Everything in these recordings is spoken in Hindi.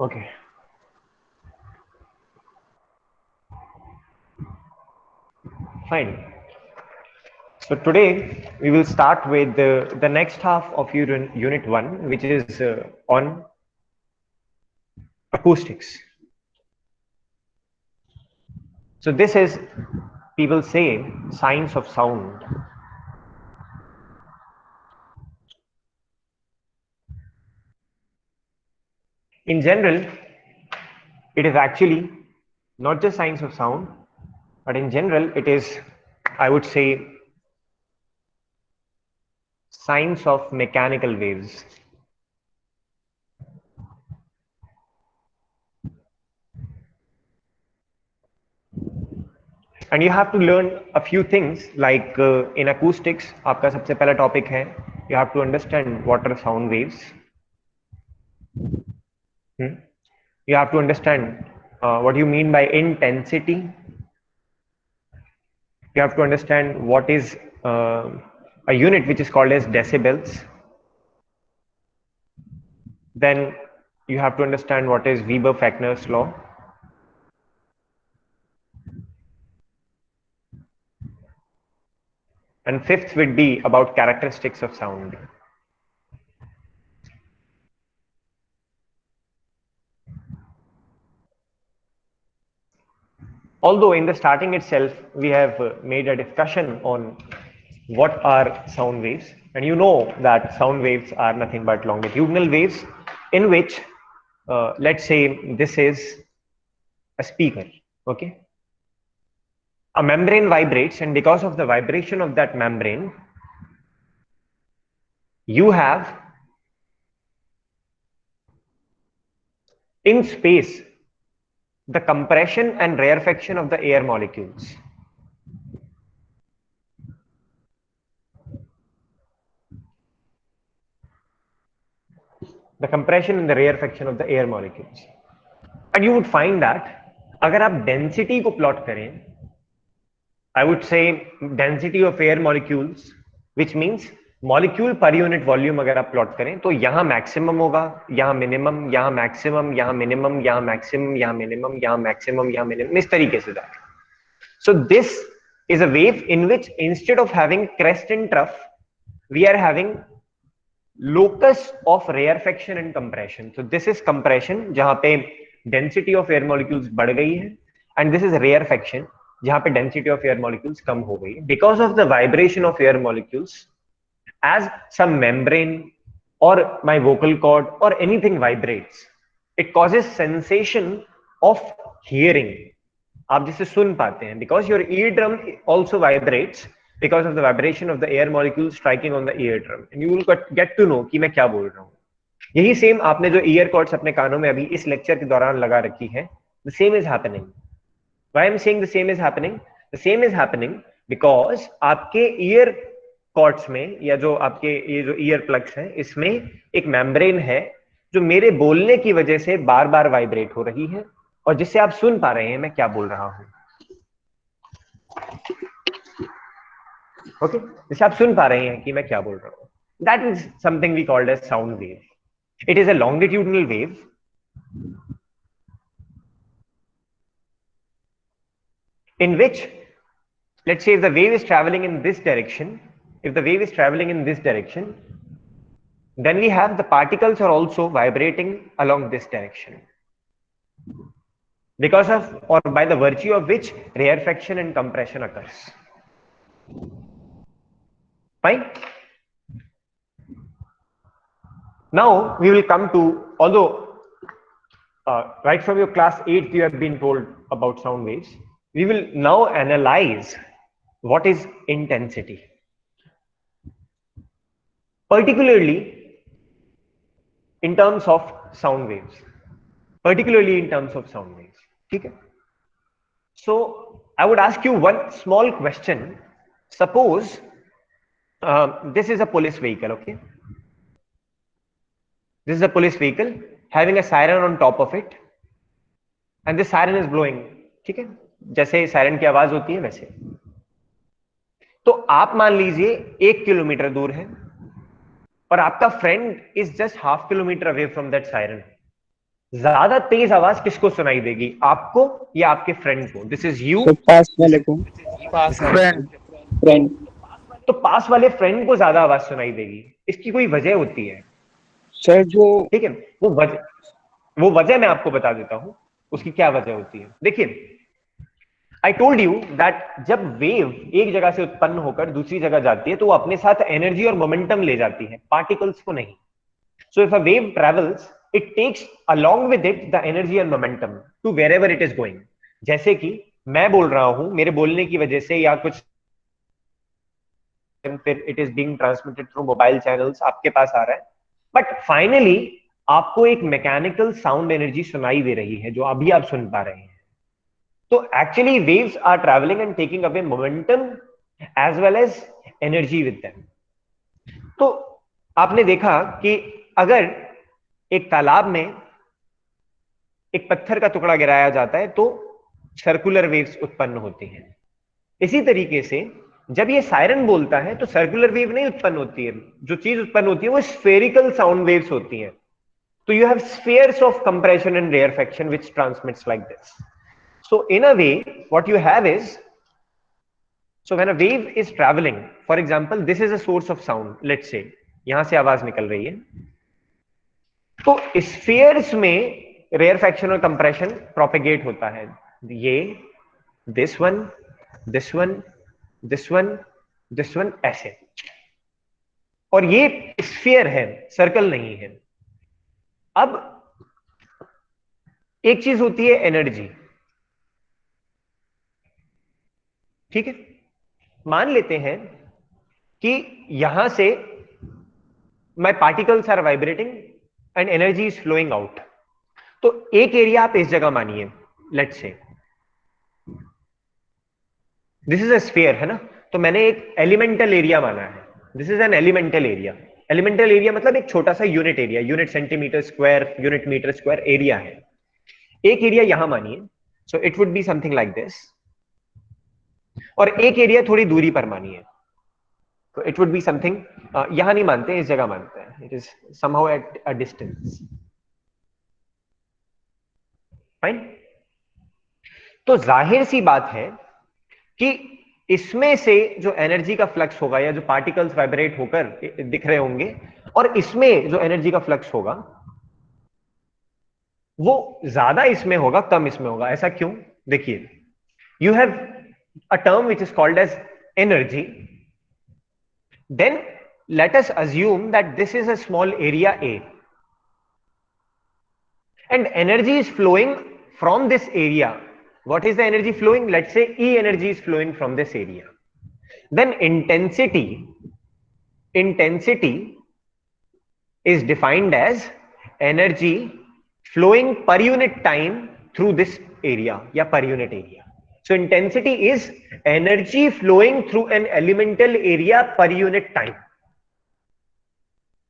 Okay. Fine. So today we will start with the next half of unit 1, which is on acoustics. So this is, people say, science of sound. In general, it is actually not just science of sound, but in general, it is, I would say, science of mechanical waves. And you have to learn a few things like in acoustics, आपका सबसे पहला topic है, you have to understand what are sound waves. You have to understand what you mean by intensity. You have to understand what is a unit which is called as decibels. Then you have to understand what is Weber-Fechner's law. And fifth would be about characteristics of sound. Although in the starting itself, we have made a discussion on what are sound waves. And you know that sound waves are nothing but longitudinal waves in which, let's say this is a speaker, okay? A membrane vibrates, and because of the vibration of that membrane, you have in space the compression and rarefaction of the air molecules. The compression and the rarefaction of the air molecules. And you would find that अगर आप density को plot करें, I would say density of air molecules, which means molecule per unit volume अगर आप plot करें तो यहाँ maximum होगा, यहाँ minimum, यहाँ maximum, यहाँ minimum, यहाँ maximum, यहाँ minimum, यहाँ maximum, यहाँ minimum, इस तरीके से जाएगा. So this is a wave in which instead of having crest and trough, we are having locus of rarefaction and compression. So this is compression जहाँ पे density of air molecules बढ़ गई है, and this is rarefaction जहाँ पे density of air molecules कम हो गई है. Because of the vibration of air molecules, as some membrane or my vocal cord or anything vibrates, it causes sensation of hearing. आप जिसे सुन पाते हैं, because your eardrum also vibrates because of the vibration of the air molecules striking on the eardrum, and you will get to know कि मैं क्या बोल रहा हूँ. यही सेम आपने जो ईयर कॉर्ड्स अपने कानों में अभी इस लेक्चर के दौरान लगा रखी है, the same is happening. Why I'm saying the same is happening? The same is happening because आपके ईयर कॉर्ड्स में या जो आपके ये जो ईयर प्लग्स हैं, इसमें एक मेम्ब्रेन है जो मेरे बोलने की वजह से बार बार वाइब्रेट हो रही है और जिससे आप सुन पा रहे हैं मैं क्या बोल रहा हूं. ओके, जिससे आप सुन पा रहे हैं कि मैं क्या बोल रहा हूं. That is something we called as sound wave. It is a longitudinal wave in which, let's say if the wave is traveling in this direction, then we have the particles are also vibrating along this direction, because of or by the virtue of which rarefaction and compression occurs. Fine. Now we will come to, although right from your class 8th you have been told about sound waves, we will now analyze what is intensity, particularly in terms of sound waves. ठीक है. So I would ask you one small question. Suppose this is a police vehicle, okay? This is a police vehicle having a siren on top of it, and this siren is blowing. ठीक है, जैसे सायरन की आवाज होती है वैसे. तो आप मान लीजिए 1 किलोमीटर दूर है और आपका friend is just ½ kilometre away from that siren. ज्यादा तेज आवाज किसको सुनाई देगी, आपको या आपके फ्रेंड को? दिस इज यू, तो पास वाले को। पास वाले फ्रेंड। फ्रेंड। तो पास वाले फ्रेंड को ज्यादा आवाज सुनाई देगी। इसकी कोई वजह होती है, सर जो ठीक है? वो वजह मैं आपको बता देता हूं, उसकी क्या वजह होती है। देखिए, आई टोल्ड यू दैट जब वेव एक जगह से उत्पन्न होकर दूसरी जगह जाती है तो वो अपने साथ एनर्जी और मोमेंटम ले जाती है, पार्टिकल्स को नहीं। So if a wave travels, it takes along with it the energy and momentum to wherever it is going. जैसे कि मैं बोल रहा हूं, मेरे बोलने की वजह से या कुछ, फिर it is being transmitted through mobile channels, आपके पास आ रहा है, बट फाइनली आपको एक मैकेनिकल साउंड एनर्जी सुनाई दे रही है जो अभी आप सुन पा रहे हैं। तो actually waves are travelling and taking away momentum as well as energy with them. तो आपने देखा कि अगर एक तालाब में एक पत्थर का टुकड़ा गिराया जाता है तो सर्कुलर वेव्स उत्पन्न होती हैं। इसी तरीके से जब ये सायरन बोलता है तो सर्कुलर वेव नहीं उत्पन्न होती है, जो चीज उत्पन्न होती है वो स्फेरिकल साउंड वेव्स होती हैं। तो you have spheres of compression and rarefaction which transmits like this. So in a way what you have is, so when a wave is traveling, for example this is a source of sound, let's say यहां से आवाज निकल रही है, तो स्फीयर्स में रेयरफैक्शन और कंप्रेशन प्रोपेगेट होता है। ये this one, this one, this one, this one, ऐसे। और ये स्फीयर है, सर्कल नहीं है। अब एक चीज होती है एनर्जी, ठीक है? मान लेते हैं कि यहां से my particles are vibrating and energy is flowing out. तो एक एरिया आप इस जगह मानिए, let's say this is a sphere, है ना? तो मैंने एक एलिमेंटल एरिया माना है, this is an elemental area. Elemental area मतलब एक छोटा सा unit area, unit centimetre square, unit metre square area है। एक एरिया यहां मानिए, so it would be something like this, और एक एरिया थोड़ी दूरी पर मानिए, तो इट वुड बी समथिंग, यहां नहीं मानते, इस जगह मानते हैं, it is somehow at a distance, fine. तो जाहिर सी बात है कि इसमें से जो एनर्जी का फ्लक्स होगा या जो पार्टिकल्स वाइब्रेट होकर दिख रहे होंगे, और इसमें जो एनर्जी का फ्लक्स होगा वो ज्यादा इसमें होगा, कम इसमें होगा। ऐसा क्यों? देखिए, you have a term which is called as energy. Then let us assume that this is a small area A and energy is flowing from this area. What is the energy flowing? Let's say E energy is flowing from this area. Then intensity is defined as energy flowing per unit time through this area या per unit area. So intensity is energy flowing through an elemental area per unit time.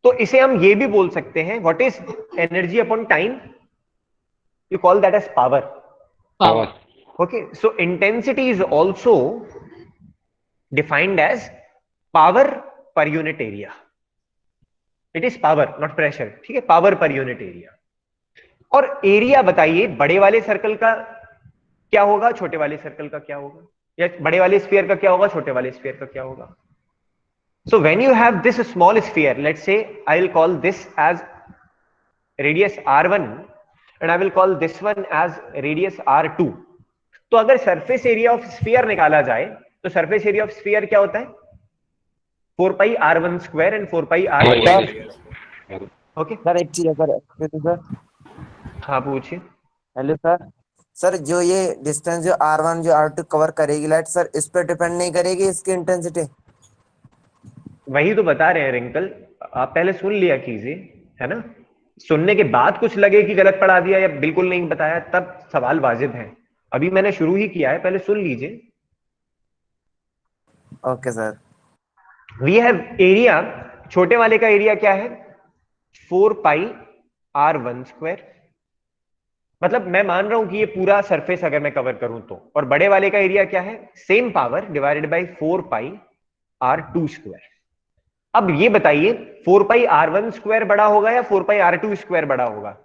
तो इसे हम ये भी बोल सकते हैं, what is energy upon time? You call that as power. Power. Okay, so intensity is also defined as power per unit area. It is power, not pressure, ठीक है? पावर पर यूनिट एरिया। और एरिया बताइए, बड़े वाले सर्कल का क्या होगा, छोटे वाले सर्कल का क्या होगा, या बड़े वाले स्फीयर का क्या होगा, छोटे वाले स्फीयर का क्या होगा? So when you have this small sphere, let's say I will call this as radius r1 and I will call this one as radius r2. तो अगर सरफेस एरिया ऑफ स्फीयर निकाला जाए तो सरफेस एरिया ऑफ स्फीयर क्या होता है? 4 पाई r1 square and 4 pi r2 square. Okay, sir एक चीज अगर सर। हाँ पूछिए। Hello sir. सर जो ये डिस्टेंस जो R1 जो R2 कवर करेगी लाइट, सर इस पर डिपेंड नहीं करेगी इसकी इंटेंसिटी? वही तो बता रहे हैं रिंकल, आप पहले सुन लिया कीजिए, है ना? सुनने के बाद कुछ लगे कि गलत पढ़ा दिया या बिल्कुल नहीं बताया, तब सवाल वाजिब है। अभी मैंने शुरू ही किया है, पहले सुन लीजिए। Okay sir. We have area, छोटे वाले का एरिया क्या है? 4 पाई r1 स्क्वायर। मतलब मैं मान रहा हूं कि ये पूरा सरफेस अगर मैं कवर करूं तो, और बड़े वाले का एरिया क्या है? Same power divided by 4 pi r2 square. अब ये बताइए 4 पाई r1 स्क्वायर बड़ा होगा या 4 पाई r2 स्क्वायर बड़ा होगा?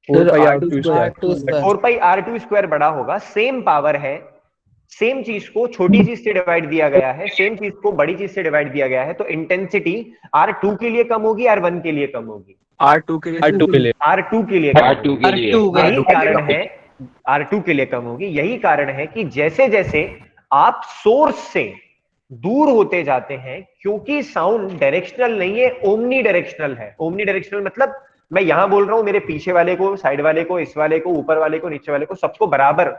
4 पाई R2 R2 square. स्क्वायर। 4 पाई R2 स्क्वायर बड़ा होगा, सेम पावर है, सेम चीज को छोटी चीज से डिवाइड दिया गया है, सेम चीज को बड़ी चीज से डिवाइड दिया गया है, तो इंटेंसिटी R2 के लिए कम होगी, R1 के लिए कम होगी? R2 के लिए R2 के लिए। R2 के लिए कम R2 होगी। के लिए यही कारण है, R2 के लिए कम होगी। यही कारण है कि जैसे जैसे आप सोर्स से दूर होते जाते हैं, क्योंकि साउंड डायरेक्शनल नहीं है, ओमनी डायरेक्शनल है। ओमनी डायरेक्शनल मतलब मैं यहां बोल रहा हूं, मेरे पीछे वाले को, साइड वाले को, इस वाले को, ऊपर वाले को, नीचे वाले को, सबको बराबर,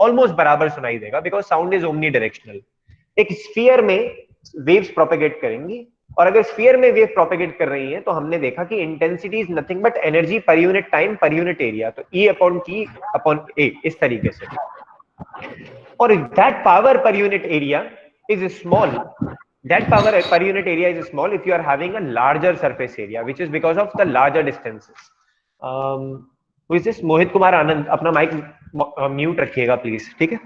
ऑलमोस्ट बराबर सुनाई देगा, because sound is omni directional. एक स्फीयर में वेव्स प्रोपेगेट करेंगी, और अगर स्फीयर में वेव प्रोपेगेट कर रही है तो हमने देखा कि intensity is nothing but energy per unit time पर यूनिट एरिया, तो E upon T upon A, इस तरीके से। और दैट पावर पर unit area is small, that power per unit area is small if you are having a larger surface area, which is because of the larger distances. Who is this? Mohit Kumar Anand, अपना माइक म्यूट रखिएगा प्लीज, ठीक है?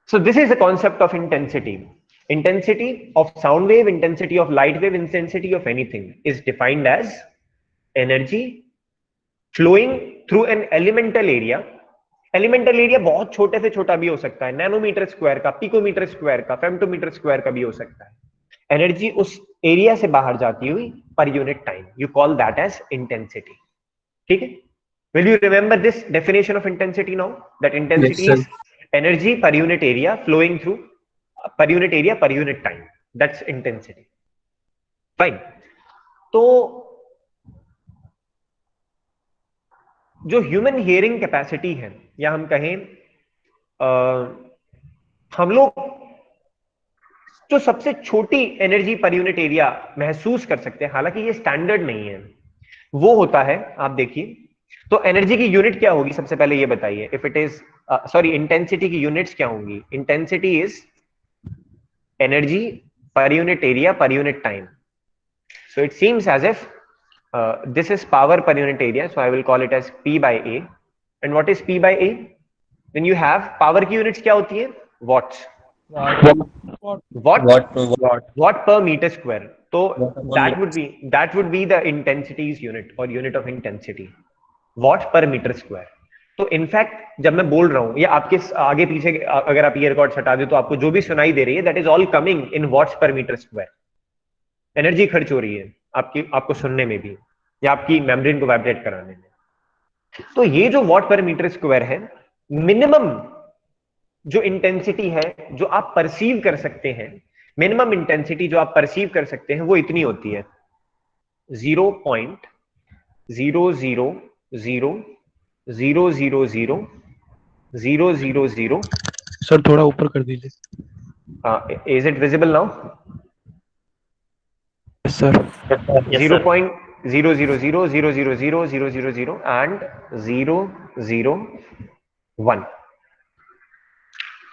So this is the concept of intensity. Intensity of sound wave, intensity of light wave, intensity of anything is defined as energy flowing through an elemental area. Elemental area बहुत छोटे से छोटा भी हो सकता है, नैनोमीटर स्क्वायर का, पिकोमीटर स्क्वायर का, फेम्टोमीटर स्क्वायर का भी हो सकता है। एनर्जी उस एरिया से बाहर जाती हुई per unit time, you call that as intensity. ठीक है? Will you remember this definition of intensity now? That intensity is energy per unit area flowing through per unit area per unit time, that's intensity. Fine. तो जो ह्यूमन हियरिंग कैपेसिटी है, या हम कहें हम लोग जो सबसे छोटी एनर्जी पर यूनिट एरिया महसूस कर सकते हैं, हालांकि ये स्टैंडर्ड नहीं है, वो होता है, आप देखिए, तो एनर्जी की यूनिट क्या होगी सबसे पहले ये बताइए। If it is sorry, intensity की यूनिट्स क्या होंगी? Intensity is energy per unit area per unit time. So it seems as if this is power per unit area, so I will call it as P by A. And what is P by A? Then you have power की units क्या होती है? Watts. Watt per meter square. तो that would be the intensity's unit or unit of intensity. Watt per meter square. तो इनफैक्ट जब मैं बोल रहा हूं, या आपके आगे पीछे अगर आप ईयर कॉर्ड्स हटा दे तो आपको जो भी सुनाई दे रही है, that is all coming in watts per metre square. Energy खर्च हो रही है आपको सुनने में भी, या आपकी मेम्ब्रेन को वाइब्रेट कराने में। तो ये जो वॉट पर मीटर स्क्वायर है, मिनिमम जो इंटेंसिटी है जो आप परसीव कर सकते हैं, मिनिमम इंटेंसिटी जो आप परसीव कर सकते हैं, वो इतनी होती है 0.000000000। सर थोड़ा ऊपर कर दीजिए। Is it visible now? Sir 0.000000000 and 001.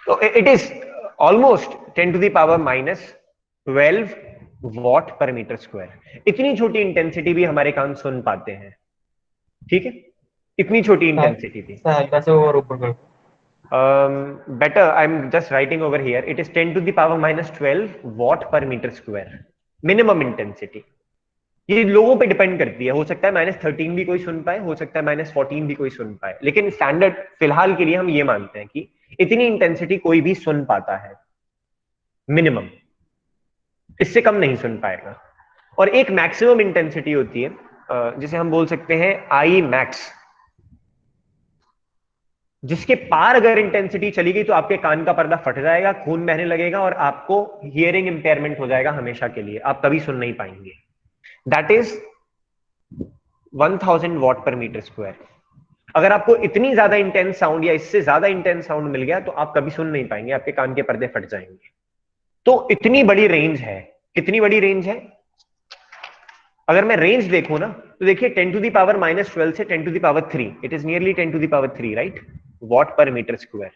So it is almost 10 to the power minus 12 what per metre square. इतनी छोटी इंटेंसिटी भी हमारे कान सुन पाते हैं। ठीक है? इतनी छोटी इंटेंसिटी भी। और ऊपर कर better, I'm just writing over here, it is 10 to the power minus 12 watt per meter square minimum intensity। ये लोगों पे डिपेंड करती है, हो सकता है -13 भी कोई सुन पाए, हो सकता है -14 भी कोई सुन पाए, लेकिन स्टैंडर्ड फिलहाल के लिए हम ये मानते हैं कि इतनी इंटेंसिटी कोई भी सुन पाता है मिनिमम, इससे कम नहीं सुन पाएगा। और एक मैक्सिमम इंटेंसिटी होती है जिसे हम बोल सकते हैं आई मैक्स, जिसके पार अगर इंटेंसिटी चली गई तो आपके कान का पर्दा फट जाएगा, खून बहने लगेगा और आपको हियरिंग इंपेयरमेंट हो जाएगा हमेशा के लिए, आप कभी सुन नहीं पाएंगे। That is 1000 what per metre square. अगर आपको इतनी ज्यादा इंटेंस साउंड या इससे ज्यादा इंटेंस साउंड मिल गया तो आप कभी सुन नहीं पाएंगे, आपके कान के पर्दे फट जाएंगे। तो इतनी बड़ी रेंज है। कितनी बड़ी रेंज है? अगर मैं रेंज देखूं ना तो देखिए 10 टू द पावर -12 से 10 to the power 3, it is nearly 10 to the power 3, right, watt per metre square.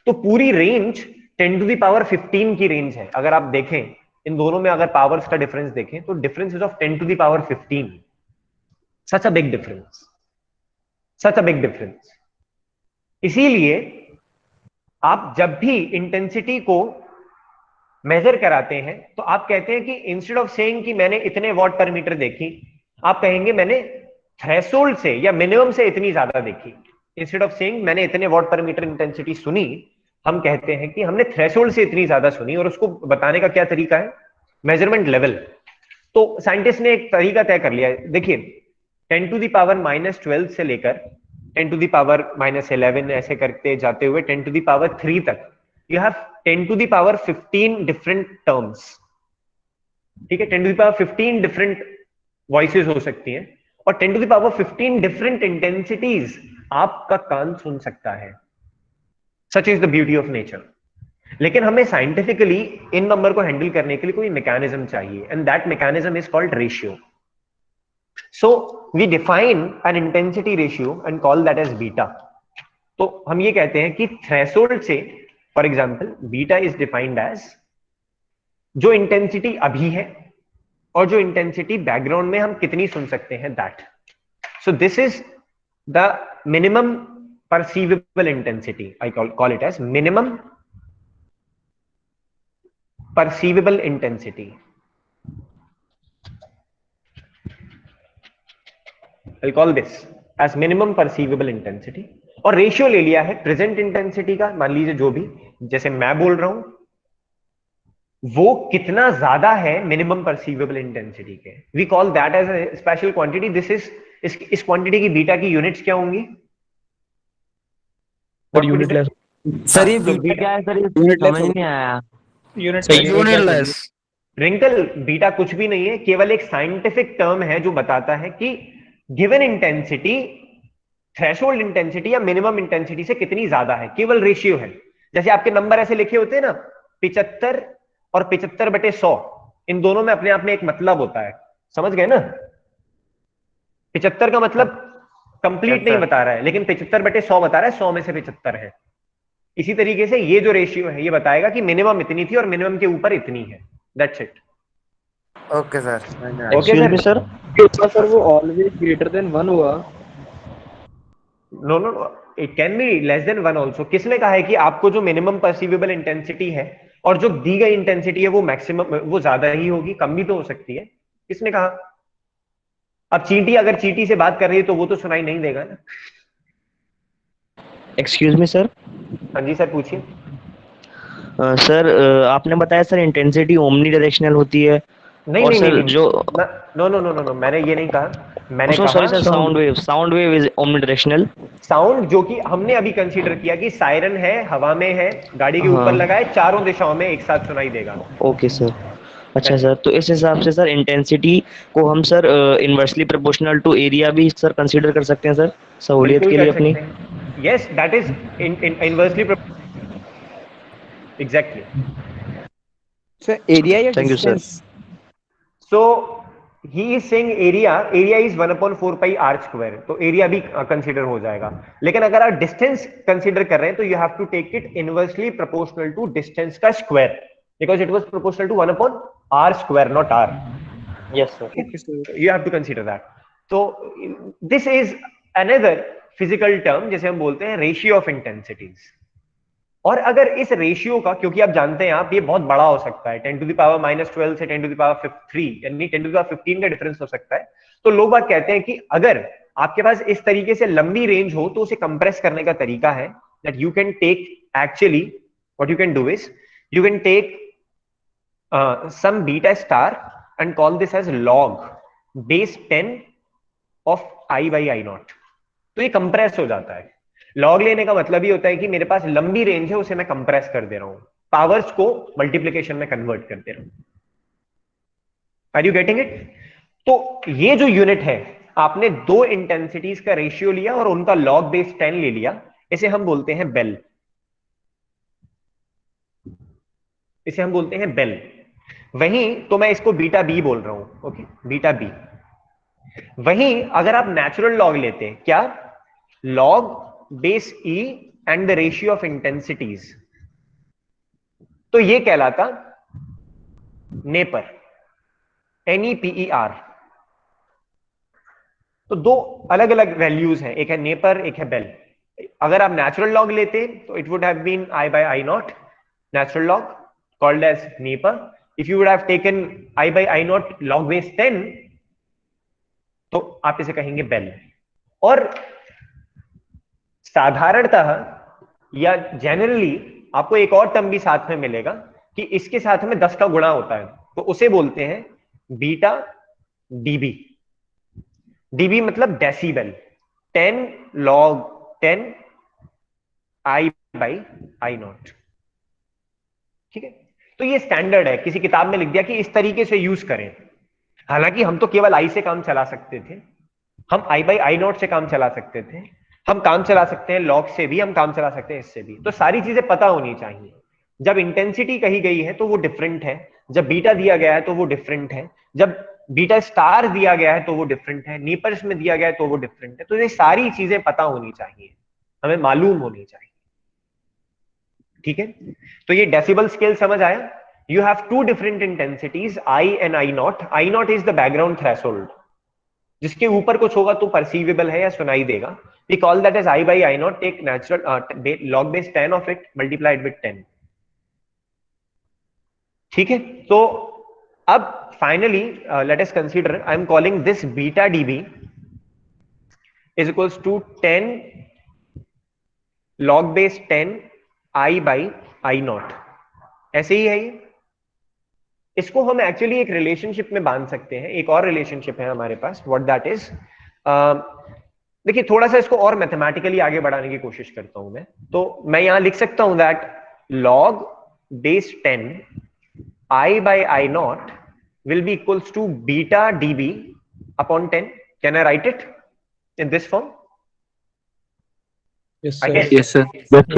तो पूरी रेंज 10 टू द पावर 15 की रेंज है। अगर आप देखें इन दोनों में, अगर पावर्स का डिफरेंस देखें तो difference is of 10 to the power 15। Such a big difference, such a big difference. इसीलिए आप जब भी इंटेंसिटी को मेजर कराते हैं तो आप कहते हैं कि इंस्टेड ऑफ सेइंग कि मैंने इतने वॉट पर मीटर देखी, आप कहेंगे मैंने थ्रेशोल्ड से या मिनिमम से इतनी ज्यादा देखी, इंस्टेड ऑफ सेइंग मैंने इतने वॉट पर मीटर इंटेंसिटी सुनी, हम कहते हैं कि हमने थ्रेशोल्ड से इतनी ज्यादा सुनी। और उसको बताने का क्या तरीका है? Measurement level. तो साइंटिस्ट ने एक तरीका तय कर लिया है। देखिए 10 टू द पावर -12 से लेकर 10 टू द पावर -11 ऐसे करते जाते हुए 10 टू द पावर 3 तक you have 10 to the power 15 different terms. ठीक है, 10 to the power 15 different voices हो सकती हैं और 10 to the power 15 different intensities आपका कान सुन सकता है। Such is the beauty of nature. लेकिन हमें साइंटिफिकली इन नंबर को हैंडल करने के लिए कोई मैकेनिज्म चाहिए, and that mechanism is called ratio. So we define an intensity ratio and call that as beta. तो हम ये कहते हैं कि थ्रेशोल्ड से, for example, beta is defined as जो इंटेंसिटी अभी है और जो इंटेंसिटी बैकग्राउंड में हम कितनी सुन सकते हैं, that. So this is the minimum perceivable intensity. I call it as minimum perceivable intensity. I'll call this as minimum perceivable intensity. और रेशियो ले लिया है प्रेजेंट इंटेंसिटी का, मान लीजिए जो भी, जैसे मैं बोल रहा हूं वो कितना ज्यादा है मिनिमम परसीवेबल इंटेंसिटी के। We call that as a special quantity. This is, इस क्वांटिटी की बीटा की यूनिट्स क्या होंगी? Sir unit less. सर ये तो बीटा क्या है सर, ये यूनिट समझ नहीं आया। Unit less. रिंकल, बीटा कुछ भी नहीं है, केवल एक साइंटिफिक टर्म है जो बताता है कि गिवन इंटेंसिटी थ्रेशोल्ड इंटेंसिटी या मिनिमम इंटेंसिटी से कितनी ज्यादा है, केवल रेशियो है। जैसे आपके नंबर ऐसे लिखे होते हैं ना, 75 और 75/100, इन दोनों में अपने आप में एक मतलब होता है, समझ गए ना? 75 का मतलब कंप्लीट नहीं बता रहा है, लेकिन 75/100 बता रहा है, 100 में से 75 है। इसी तरीके से ये जो रेशियो है ये बताएगा कि मिनिमम इतनी थी और मिनिमम के ऊपर इतनी है। That's it. Okay sir. Okay sir. Sir वो ऑलवेज ग्रेटर देन 1 हुआ। No no, it can be less than 1 also. किसने कहा है कि आपको जो मिनिमम परसीवेबल इंटेंसिटी है और जो दी गई इंटेंसिटी है वो मैक्सिमम, वो ज्यादा ही होगी, कम भी तो हो सकती है? किसने कहा? अब चींटी अगर चींटी से बात कर रही है तो वो तो सुनाई नहीं देगा ना। Excuse me sir. हाँ जी सर, पूछिए। सर आपने बताया सर इंटेंसिटी ओमनी डायरेक्शनल होती है। नहीं और नहीं सर नहीं जो no no no no no, मैंने ये नहीं कहा। मैंने सॉरी कहा sir, sound wave is omni directional. Sound, जो कि हमने अभी कंसीडर किया कि सायरन है, हवा में है, गाड़ी के ऊपर हाँ। लगा है, चारों दिशाओं में एक साथ सुनाई देगा। Okay sir. अच्छा That's सर, तो इस हिसाब से सर इंटेंसिटी को हम sir inversely proportional to area भी सर कंसीडर कर सकते हैं सर, सहूलियत बिल्कुल के कर लिए अपनी। सकते हैं। Yes, that is inversely exactly. Sir area या thank you sir. Distance? So he is saying area is 1/4 pi r square, तो एरिया भी कंसीडर हो जाएगा। लेकिन अगर आप डिस्टेंस कंसीडर कर रहे हैं तो you have to take it inversely proportional to distance का square, because it was proportional to 1/r square, not r. Yes sir. Okay sir. You have to consider that. तो this is another physical term, जैसे हम बोलते हैं रेशियो ऑफ इंटेंसिटीज। और अगर इस रेशियो का, क्योंकि आप जानते हैं आप, ये बहुत बड़ा हो सकता है, 10 टू द पावर -12 से 10 टू द पावर 3, यानी 10 टू द पावर 15 का डिफरेंस हो सकता है। तो लोग बात कहते हैं कि अगर आपके पास इस तरीके से लंबी रेंज हो तो उसे कंप्रेस करने का तरीका है that you can take, actually what you can do is you can take some beta star and call this as log base 10 of I by I naught। तो ये कंप्रेस हो जाता है। लॉग लेने का मतलब ये होता है कि मेरे पास लंबी रेंज है, उसे मैं कंप्रेस कर दे रहा हूं, पावर्स को मल्टीप्लीकेशन में कन्वर्ट कर दे रहा हूं। Are you getting it? तो ये जो यूनिट है, आपने दो इंटेंसिटीज का रेशियो लिया और उनका लॉग बेस 10 ले लिया, इसे हम बोलते हैं बेल। इसे हम बोलते हैं बेल। वहीं तो मैं इसको बीटा बी बोल रहा हूं, ओके, बीटा बी। वहीं अगर आप नेचुरल लॉग लेते हैं, क्या? Log base E and the ratio of intensities, तो ये कहलाता नेपर, NEPER। तो दो अलग अलग वैल्यूज हैं, एक है नेपर, एक है बेल। अगर आप नेचुरल लॉग लेते तो it would have been I by I naught, natural log called as Napier. If you would have taken I by I naught log base 10, तो आप इसे कहेंगे बेल। और साधारणतः या जनरली आपको एक और टर्म भी साथ में मिलेगा कि इसके साथ में 10 का गुणा होता है, तो उसे बोलते हैं बीटा डीबी। डीबी मतलब decibel, 10 log 10 I by I not. ठीक है, तो ये स्टैंडर्ड है, किसी किताब में लिख दिया कि इस तरीके से यूज करें। हालांकि हम तो केवल आई से काम चला सकते थे, हम आई बाई आई नॉट से काम चला सकते थे, हम काम चला सकते हैं लॉग से भी, हम काम चला सकते हैं इससे भी। तो सारी चीजें पता होनी चाहिए। जब इंटेंसिटी कही गई है तो वो डिफरेंट है, जब बीटा दिया गया है तो वो डिफरेंट है, जब बीटा स्टार दिया गया है तो वो डिफरेंट है, नीपर्स में दिया गया है तो वो डिफरेंट है। तो ये सारी चीजें पता होनी चाहिए, हमें मालूम होनी चाहिए। ठीक है, तो ये डेसिबल स्केल समझ आया। You have two different intensities, I and I naught. I naught is the background threshold, जिसके ऊपर कुछ होगा तो परसीवेबल है या सुनाई देगा। We call that as I by I naught. Take natural log base 10 of it, multiplied with 10. ठीक है, तो अब finally let us consider, I am calling this beta dB is equals to 10 log base 10 I by I naught। ऐसे ही है ये। इसको हम एक्चुअली एक रिलेशनशिप में बांध सकते हैं। एक और रिलेशनशिप है हमारे पास, व्हाट दैट इज, देखिए थोड़ा सा इसको और मैथमेटिकली आगे बढ़ाने की कोशिश करता हूं मैं। तो मैं यहां लिख सकता हूं that log base 10 I by I naught will be equals to beta dB upon 10. Can I write it in this form? Yes, I sir. guess. Yes, sir.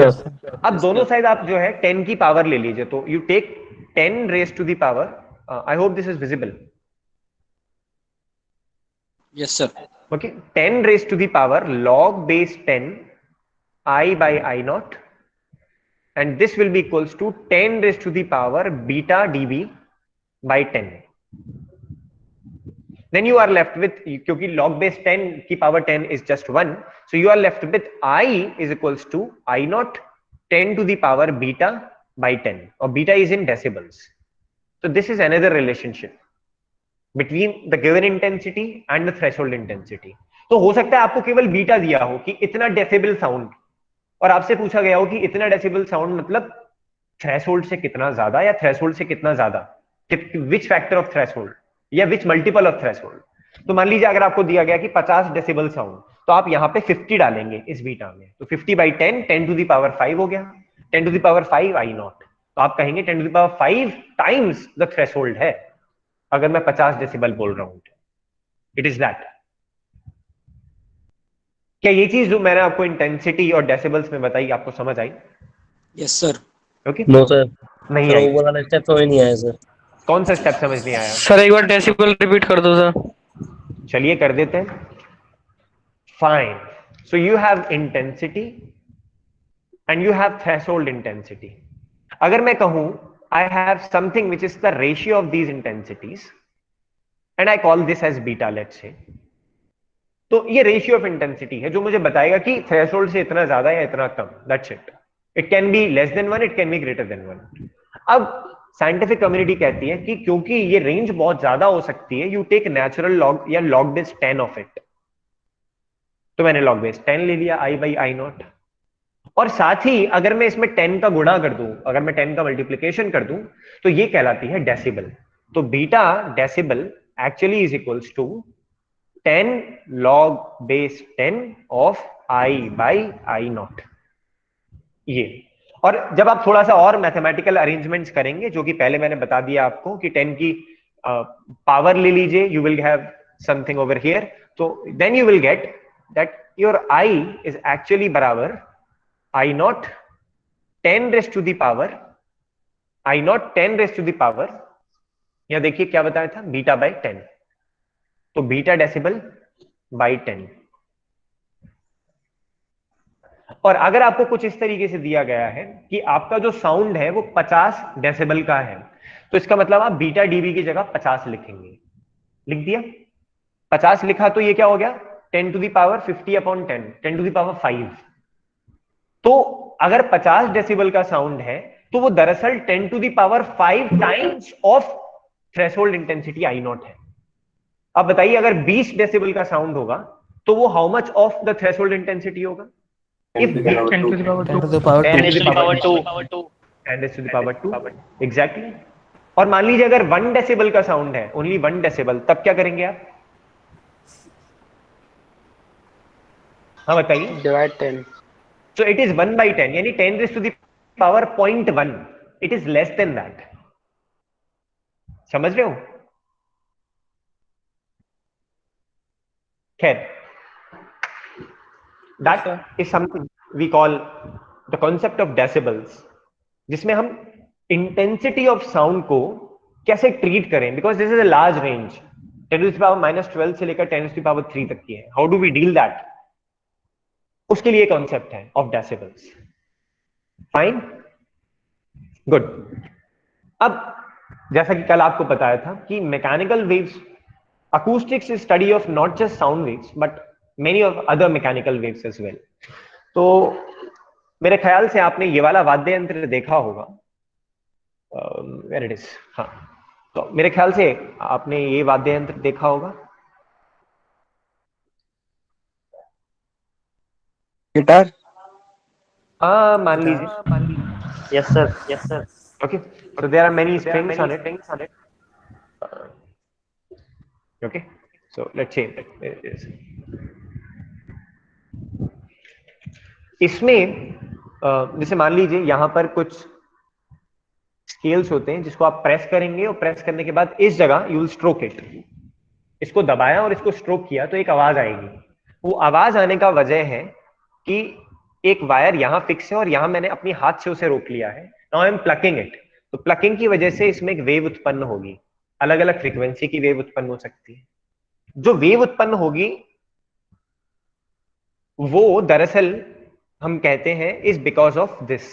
Yes, sir. अब दोनों साइड आप जो है 10 की पावर ले लीजिए, तो you take 10 raised to the power, I hope this is visible. Yes, sir. Okay, 10 raised to the power log base 10 I by I naught, and this will be equals to 10 raised to the power beta dB by 10. Then you are left with, क्योंकि log base 10 की power 10 is just 1, so you are left with I is equals to I naught 10 to the power beta by 10, or beta is in decibels. So this is another relationship between the given intensity and the threshold intensity. तो हो सकता है आपको केवल बीटा दिया हो कि इतना डेसिबल साउंड, और आपसे पूछा गया हो कि इतना डेसिबल साउंड मतलब थ्रेशोल्ड से कितना ज्यादा या थ्रेशोल्ड से कितना ज्यादा, विच फैक्टर ऑफ थ्रेशोल्ड या विच मल्टीपल ऑफ थ्रेशोल्ड। तो मान लीजिए अगर आपको दिया गया कि 50 डेसिबल साउंड, तो आप यहाँ पे 50 डालेंगे इस बीटा में, तो 50 by 10 10 to the power 5 हो गया, 10 to the power 5 I naught। तो आप कहेंगे 10 to the power 5 times the threshold है अगर मैं 50 डेसिबल बोल रहा हूं। It is that. क्या ये चीज जो मैंने आपको इंटेंसिटी और डेसिबल्स में बताई आपको समझ आई? Yes, sir. Okay No, sir. नहीं सर आई? वो वाला स्टेप समझ नहीं आया सर। कौन सा स्टेप समझ नहीं आया? सर एक बार डेसिबल रिपीट कर दो सर। चलिए कर देते हैं। Fine, so you have intensity and you have threshold intensity. अगर मैं कहूं I have something which is the ratio of these intensities and I call this as beta, let's say, तो ये रेशियो ऑफ इंटेंसिटी है जो मुझे बताएगा कि थ्रेशोल्ड से इतना ज्यादा या इतना कम। That's it. It can be less than 1, it can be greater than 1। अब साइंटिफिक कम्युनिटी कहती है कि क्योंकि ये रेंज बहुत ज्यादा हो सकती है, यू टेक नेचुरल लॉग या लॉग बेस 10 ऑफ इट। तो मैंने लॉग बेस 10 ले लिया आई बाई आई नॉट, और साथ ही अगर मैं इसमें 10 का गुणा कर दूं, अगर मैं 10 का मल्टीप्लीकेशन कर दूं, तो ये कहलाती है डेसिबल। तो beta decibel actually is equals to 10 log base 10 of I by I naught। ये, और जब आप थोड़ा सा और मैथमेटिकल अरेंजमेंट्स करेंगे, जो कि पहले मैंने बता दिया आपको कि 10 की पावर ले लीजिए, you will have something over here, तो then you will get that your I is actually बराबर I naught 10 raised to the power, I naught 10 raised to the power, या देखिए क्या बताया था, बीटा बाई 10, तो बीटा डेसिबल बाई 10। और अगर आपको कुछ इस तरीके से दिया गया है कि आपका जो साउंड है वो 50 डेसिबल का है, तो इसका मतलब आप बीटा डीबी की जगह 50 लिखेंगे। लिख दिया, 50 लिखा तो ये क्या हो गया, 10 to the power 50 upon 10, 10 to the power 5। तो अगर 50 डेसिबल का साउंड है तो वो दरअसल 10 to the power 5 times of threshold intensity I not है। अब बताइए अगर 20 डेसिबल का साउंड होगा तो वो how much of the threshold intensity होगा? If 10 to the power 10 to 2. the power 10 2. is to the power 2, 10 is to the power 2, exactly. और मान लीजिए अगर 1 डेसिबल का साउंड है, ओनली 1 डेसिबल, तब क्या करेंगे आप? हाँ बताइए। Divide 10. So it is 1 by 10, यानी 10 raised to the power 0.1. It is less than that. समझ रहे हो? खैर, that is something we call the concept of decibels, जिसमें हम इंटेंसिटी ऑफ साउंड को कैसे ट्रीट करें, because this is a large range, 10 to the power -12 से लेकर 10 टू द पावर 3 तक की है. How do we deal that? उसके लिए कॉन्सेप्ट है ऑफ डेसिबल्स. Fine, good. अब जैसा कि कल आपको बताया था कि mechanical waves, acoustics is study of not just sound waves but many of other mechanical waves as well. तो मेरे ख्याल से आपने ये वाला वाद्य यंत्र देखा होगा. Where it is? हाँ, तो मेरे ख्याल से आपने ये वाद्य यंत्र देखा होगा. गिटार. हाँ, मान लीजिए. Yes, sir. Yes, sir. Okay, so there are many strings on it. Okay, so let's say there it is. इसमें जैसे मान लीजिए यहां पर कुछ स्केल्स होते हैं जिसको आप प्रेस करेंगे और प्रेस करने के बाद इस जगह यू विल स्ट्रोक इट. इसको दबाया और इसको स्ट्रोक किया तो एक आवाज आएगी. वो आवाज आने का वजह है कि एक वायर यहां फिक्स है और यहां मैंने अपनी हाथ से उसे रोक लिया है. Now I am plucking it. तो प्लकिंग की वजह से इसमें एक वेव उत्पन्न होगी. अलग अलग फ्रीक्वेंसी की वेव उत्पन्न हो सकती है. जो वेव उत्पन्न होगी वो दरअसल हम कहते हैं is because of this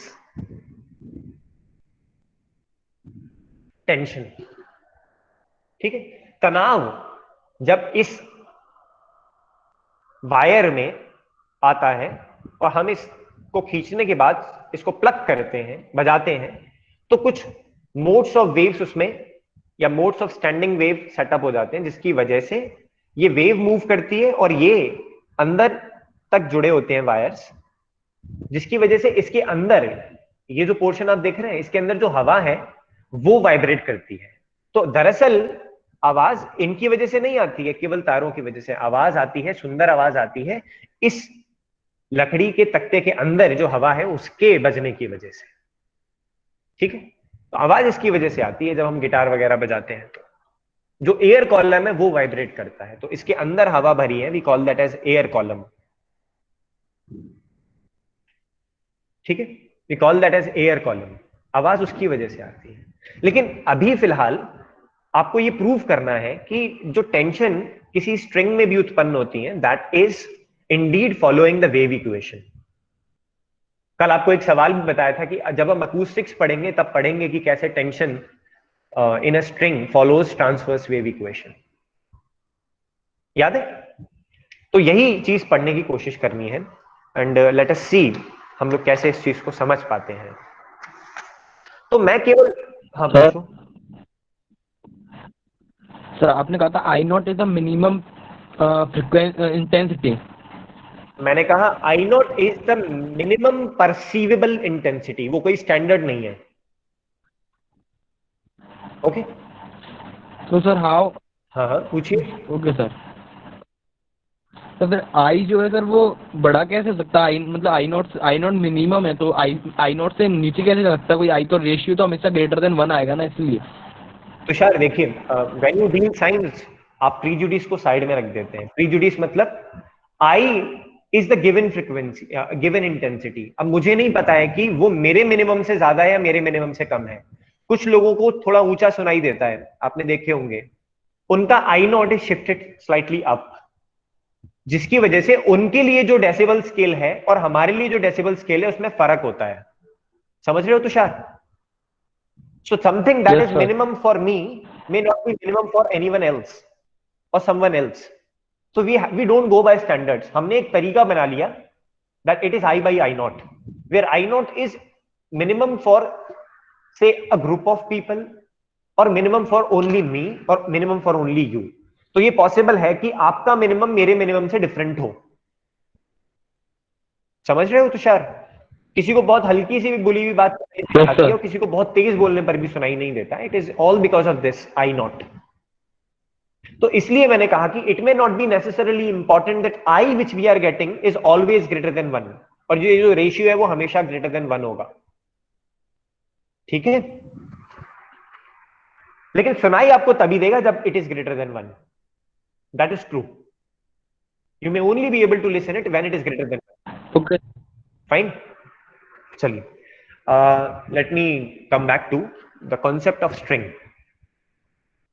tension. ठीक है, तनाव जब इस वायर में आता है और हम इसको खींचने के बाद इसको प्लग करते हैं, बजाते हैं, तो कुछ मोड्स ऑफ वेव्स उसमें या modes of standing wave setup हो जाते हैं, जिसकी वजह से ये वेव मूव करती है और ये अंदर तक जुड़े होते हैं वायर्स, जिसकी वजह से इसके अंदर ये जो पोर्शन आप देख रहे हैं इसके अंदर जो हवा है वो वाइब्रेट करती है. तो दरअसल आवाज इनकी वजह से नहीं आती है, केवल तारों की वजह से आवाज आती है. सुंदर आवाज आती है इस लकड़ी के तख्ते के अंदर जो हवा है उसके बजने की वजह से. ठीक है, तो आवाज इसकी वजह से आती है. जब हम गिटार वगैरह बजाते हैं तो जो एयर कॉलम है वो वाइब्रेट करता है, तो इसके अंदर हवा भरी है, we call that as air column. ठीक है, we call that as air column. आवाज उसकी वजह से आती है. लेकिन अभी फिलहाल आपको ये प्रूव करना है कि जो टेंशन किसी स्ट्रिंग में भी उत्पन्न होती है that is Indeed following the wave equation. कल आपको एक सवाल भी बताया था कि जब हम अकूस्टिक्स पढ़ेंगे तब पढ़ेंगे कि कैसे tension in a string follows transverse wave equation. याद है? तो यही चीज पढ़ने की कोशिश करनी है एंड लेट अस सी हम लोग कैसे इस चीज को समझ पाते हैं. तो मैं केवल हाँ पूछो. सर आपने कहा था I naught is the minimum intensity. मैंने कहा I naught is the minimum perceivable intensity. वो कोई स्टैंडर्ड नहीं है. ओके, तो सर हाउ. हाँ हाँ पूछिए. Okay sir. तो फिर आई जो है सर वो बड़ा कैसे हो सकता है? आई मतलब आई नॉट मिनिमम है, तो आई नॉट से नीचे कैसे जा सकता है कोई? आई तो रेशियो तो हमेशा ग्रेटर देन 1 आएगा ना, इसलिए. तुषार देखिए, व्हेन यू डील साइंस आप प्रीजुडिस को साइड में रख देते हैं. प्रीजुडिस मतलब I is the given frequency, given intensity. अब मुझे नहीं पता है कि वो मेरे मिनिमम से ज्यादा है या मेरे मिनिमम से कम है. कुछ लोगों को थोड़ा ऊंचा सुनाई देता है, आपने देखे होंगे, उनका I naught is shifted slightly up, जिसकी वजह से उनके लिए जो डेसिबल स्केल है और हमारे लिए जो डेसिबल स्केल है उसमें फर्क होता है. समझ रहे हो Tushar? So something that Yes, is sir. minimum for me may not be minimum for anyone else or someone else. So we don't go by standards. हमने एक तरीका बना लिया that it is I by I naught, where I naught is minimum for say a group of people or minimum for only me or minimum for only you. तो ये पॉसिबल है कि आपका मिनिमम मेरे मिनिमम से डिफरेंट हो। समझ रहे हो तुषार? किसी को बहुत हल्की सी भी बोली हुई बात Yes, आती है sir. और किसी को बहुत तेज बोलने पर भी सुनाई नहीं देता। It is all because of this I naught. तो इसलिए मैंने कहा कि it may not be necessarily important that I which we are getting is always greater than 1, और ये जो रेशियो है वो हमेशा ग्रेटर देन 1 होगा। ठीक है, लेकिन सुनाई आपको तभी देगा जब it is greater than 1। That is true. You may only be able to listen it when it is greater than 1। Okay. Fine, चलिए, let me come back to the concept of string.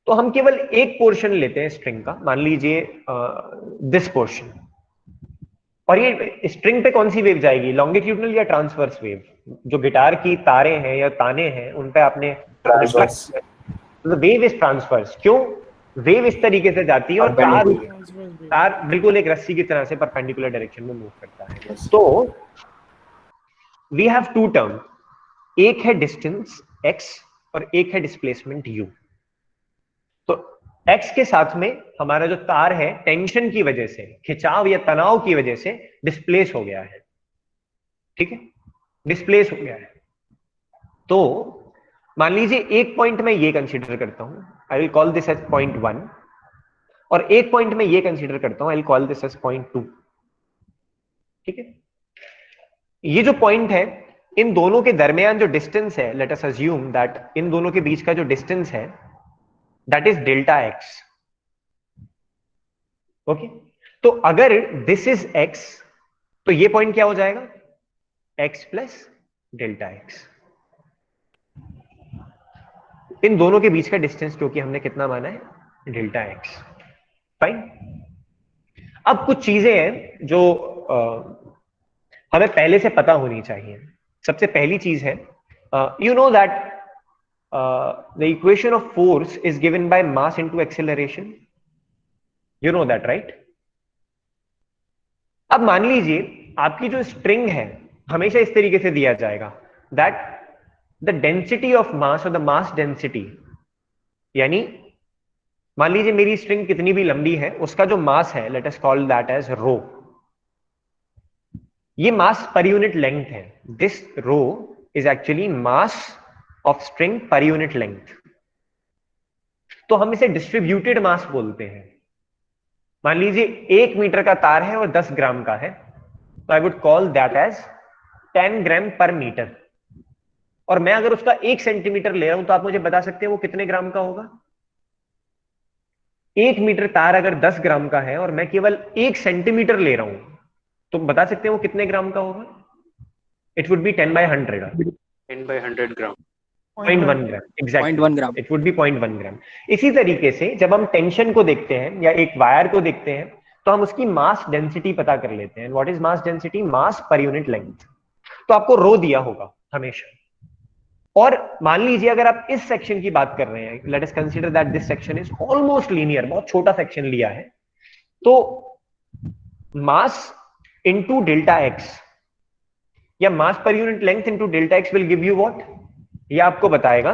तो हम केवल एक पोर्शन लेते हैं स्ट्रिंग का, मान लीजिए दिस पोर्शन, और ये स्ट्रिंग पे कौन सी वेव जाएगी, लॉन्गिट्यूडनल या ट्रांसवर्स वेव? जो गिटार की तारे हैं या ताने हैं उन पे आपने ट्रांसवर्स। Wave is transverse. क्यों? वेव इस तरीके से जाती है और तार बिल्कुल एक रस्सी की तरह से परपेंडिकुलर डायरेक्शन में मूव करता है। तो वी हैव टू टर्म, एक है डिस्टेंस x और एक है डिस्प्लेसमेंट u। तो x के साथ में हमारा जो तार है टेंशन की वजह से, खिंचाव या तनाव की वजह से डिस्प्लेस हो गया है। ठीक है, डिस्प्लेस हो गया है। तो मान लीजिए एक पॉइंट में ये कंसीडर करता हूं, I will call this as point 1, और एक पॉइंट में ये कंसीडर करता हूं, I will call this as point 2। ठीक है, ये जो पॉइंट है इन दोनों के दरमियान जो डिस्टेंस है, let us assume that in दोनों के बीच का जो डिस्टेंस है that is delta x. Okay, तो अगर दिस इज x तो ये पॉइंट क्या हो जाएगा, x प्लस डेल्टा एक्स। इन दोनों के बीच का डिस्टेंस क्योंकि हमने कितना माना है, डेल्टा एक्स। फाइन। अब कुछ चीजें हैं जो हमें पहले से पता होनी चाहिए। सबसे पहली चीज है, you know that the equation of force is given by mass into acceleration. You know that right? अब मान लीजिए आपकी जो स्ट्रिंग है हमेशा इस तरीके से दिया जाएगा that the density of mass और द मास डेंसिटी, यानी मान लीजिए मेरी स्ट्रिंग कितनी भी लंबी है उसका जो मास है let us call that as rho. ये मास पर यूनिट लेंथ है। This rho is actually mass of string per unit length. तो हम इसे डिस्ट्रीब्यूटेड मास बोलते हैं। मान लीजिए 1 मीटर का तार है और 10 ग्राम का है, तो I would call that as 10 gram per metre. और मैं अगर उसका 1 सेंटीमीटर ले रहा हूं तो आप मुझे बता सकते हैं वो कितने ग्राम का होगा? 1 मीटर तार अगर 10 ग्राम का है और मैं केवल 1 सेंटीमीटर ले रहा हूं तो बता सकते हैं वो कितने ग्राम का होगा? It would B 10 by 100, 10 by 100 gram. 0.1 gram. Exactly, 0.1 gram. It would B 0.1 ग्राम। इसी तरीके से जब हम टेंशन को देखते हैं या एक वायर को देखते हैं तो हम उसकी मास डेंसिटी पता कर लेते हैं। What is mass density? Mass per unit length. तो आपको रो दिया होगा हमेशा। और मान लीजिए अगर आप इस सेक्शन की बात कर रहे हैं, late us consider that this section is almost linear, बहुत छोटा सेक्शन लिया है, तो मास इनटू डेल्टा एक्स या mass per unit length into delta x will give you what? ये आपको बताएगा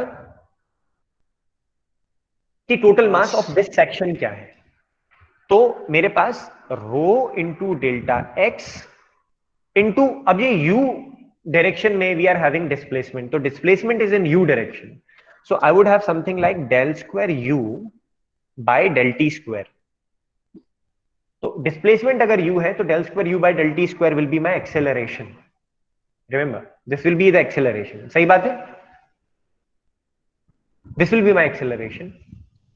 कि total mass of this section क्या है। तो मेरे पास rho into delta x into, अब ये u डायरेक्शन में वी आर हैविंग डिस्प्लेसमेंट, तो displacement is in u direction, so I would have something like del square u by del T square. तो डिस्प्लेसमेंट अगर u है तो del square u by del T square will be my acceleration. Remember this will be the acceleration. सही बात है, this will be my acceleration.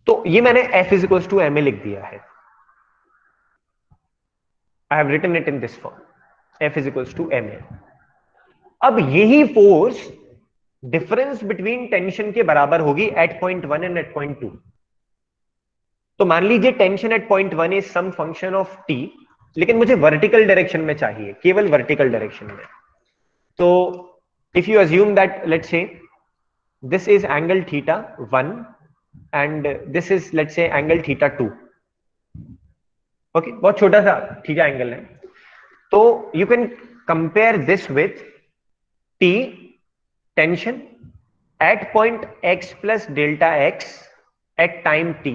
तो ये मैंने f is equals to ma लिख दिया है। I have written it in this form, f is equals to ma। अब यही फोर्स डिफरेंस बिटवीन टेंशन के बराबर होगी at point 1 and at point 2। तो मान लीजिए tension at point 1 is some function of t, लेकिन मुझे वर्टिकल डायरेक्शन में चाहिए, केवल वर्टिकल डायरेक्शन में। तो if you assume that let's say this is angle theta 1 and this is let's say angle theta 2। Okay, बहुत छोटा सा थीटा एंगल है। तो you can compare this with t tension at point x plus delta x at time t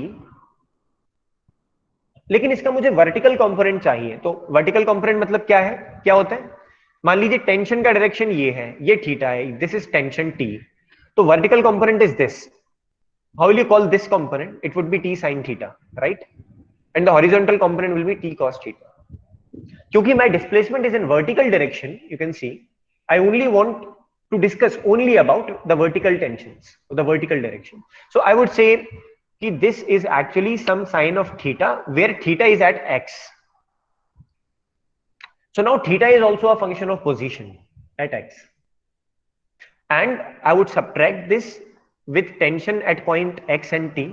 लेकिन इसका मुझे वर्टिकल कंपोनेंट चाहिए। तो वर्टिकल कंपोनेंट मतलब क्या है, क्या होता है? मान लीजिए टेंशन का डायरेक्शन ये है, ये थीटा है, दिस इज टेंशन टी, तो vertical component is this. How will you call this component? It would B T sine theta, right? And the horizontal component will be T cos theta. क्योंकि my displacement is in vertical direction, you can see I only want to discuss only about the vertical tensions, the vertical direction. So I would say कि this is actually some sign of theta where theta is at x. So now theta is also a function of position at x, and I would subtract this with tension at point x and t,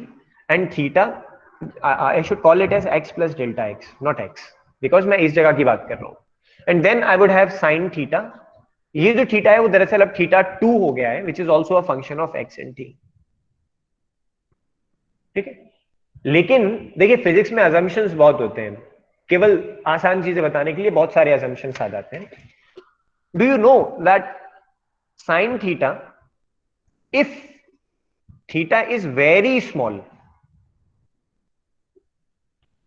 and theta I should call it as x plus delta x, not x, because मैं इस जगह की बात कर रहा हूं. And then I would have sin theta. ये जो थीटा है वो दरअसल अब थीटा 2 हो गया है, which is also a function of x and t. ठीक है, लेकिन देखिए फिजिक्स में assumptions बहुत होते हैं, केवल आसान चीजें बताने के लिए बहुत सारे assumptions आ जाते हैं. Do you know that sin theta, if theta is very small,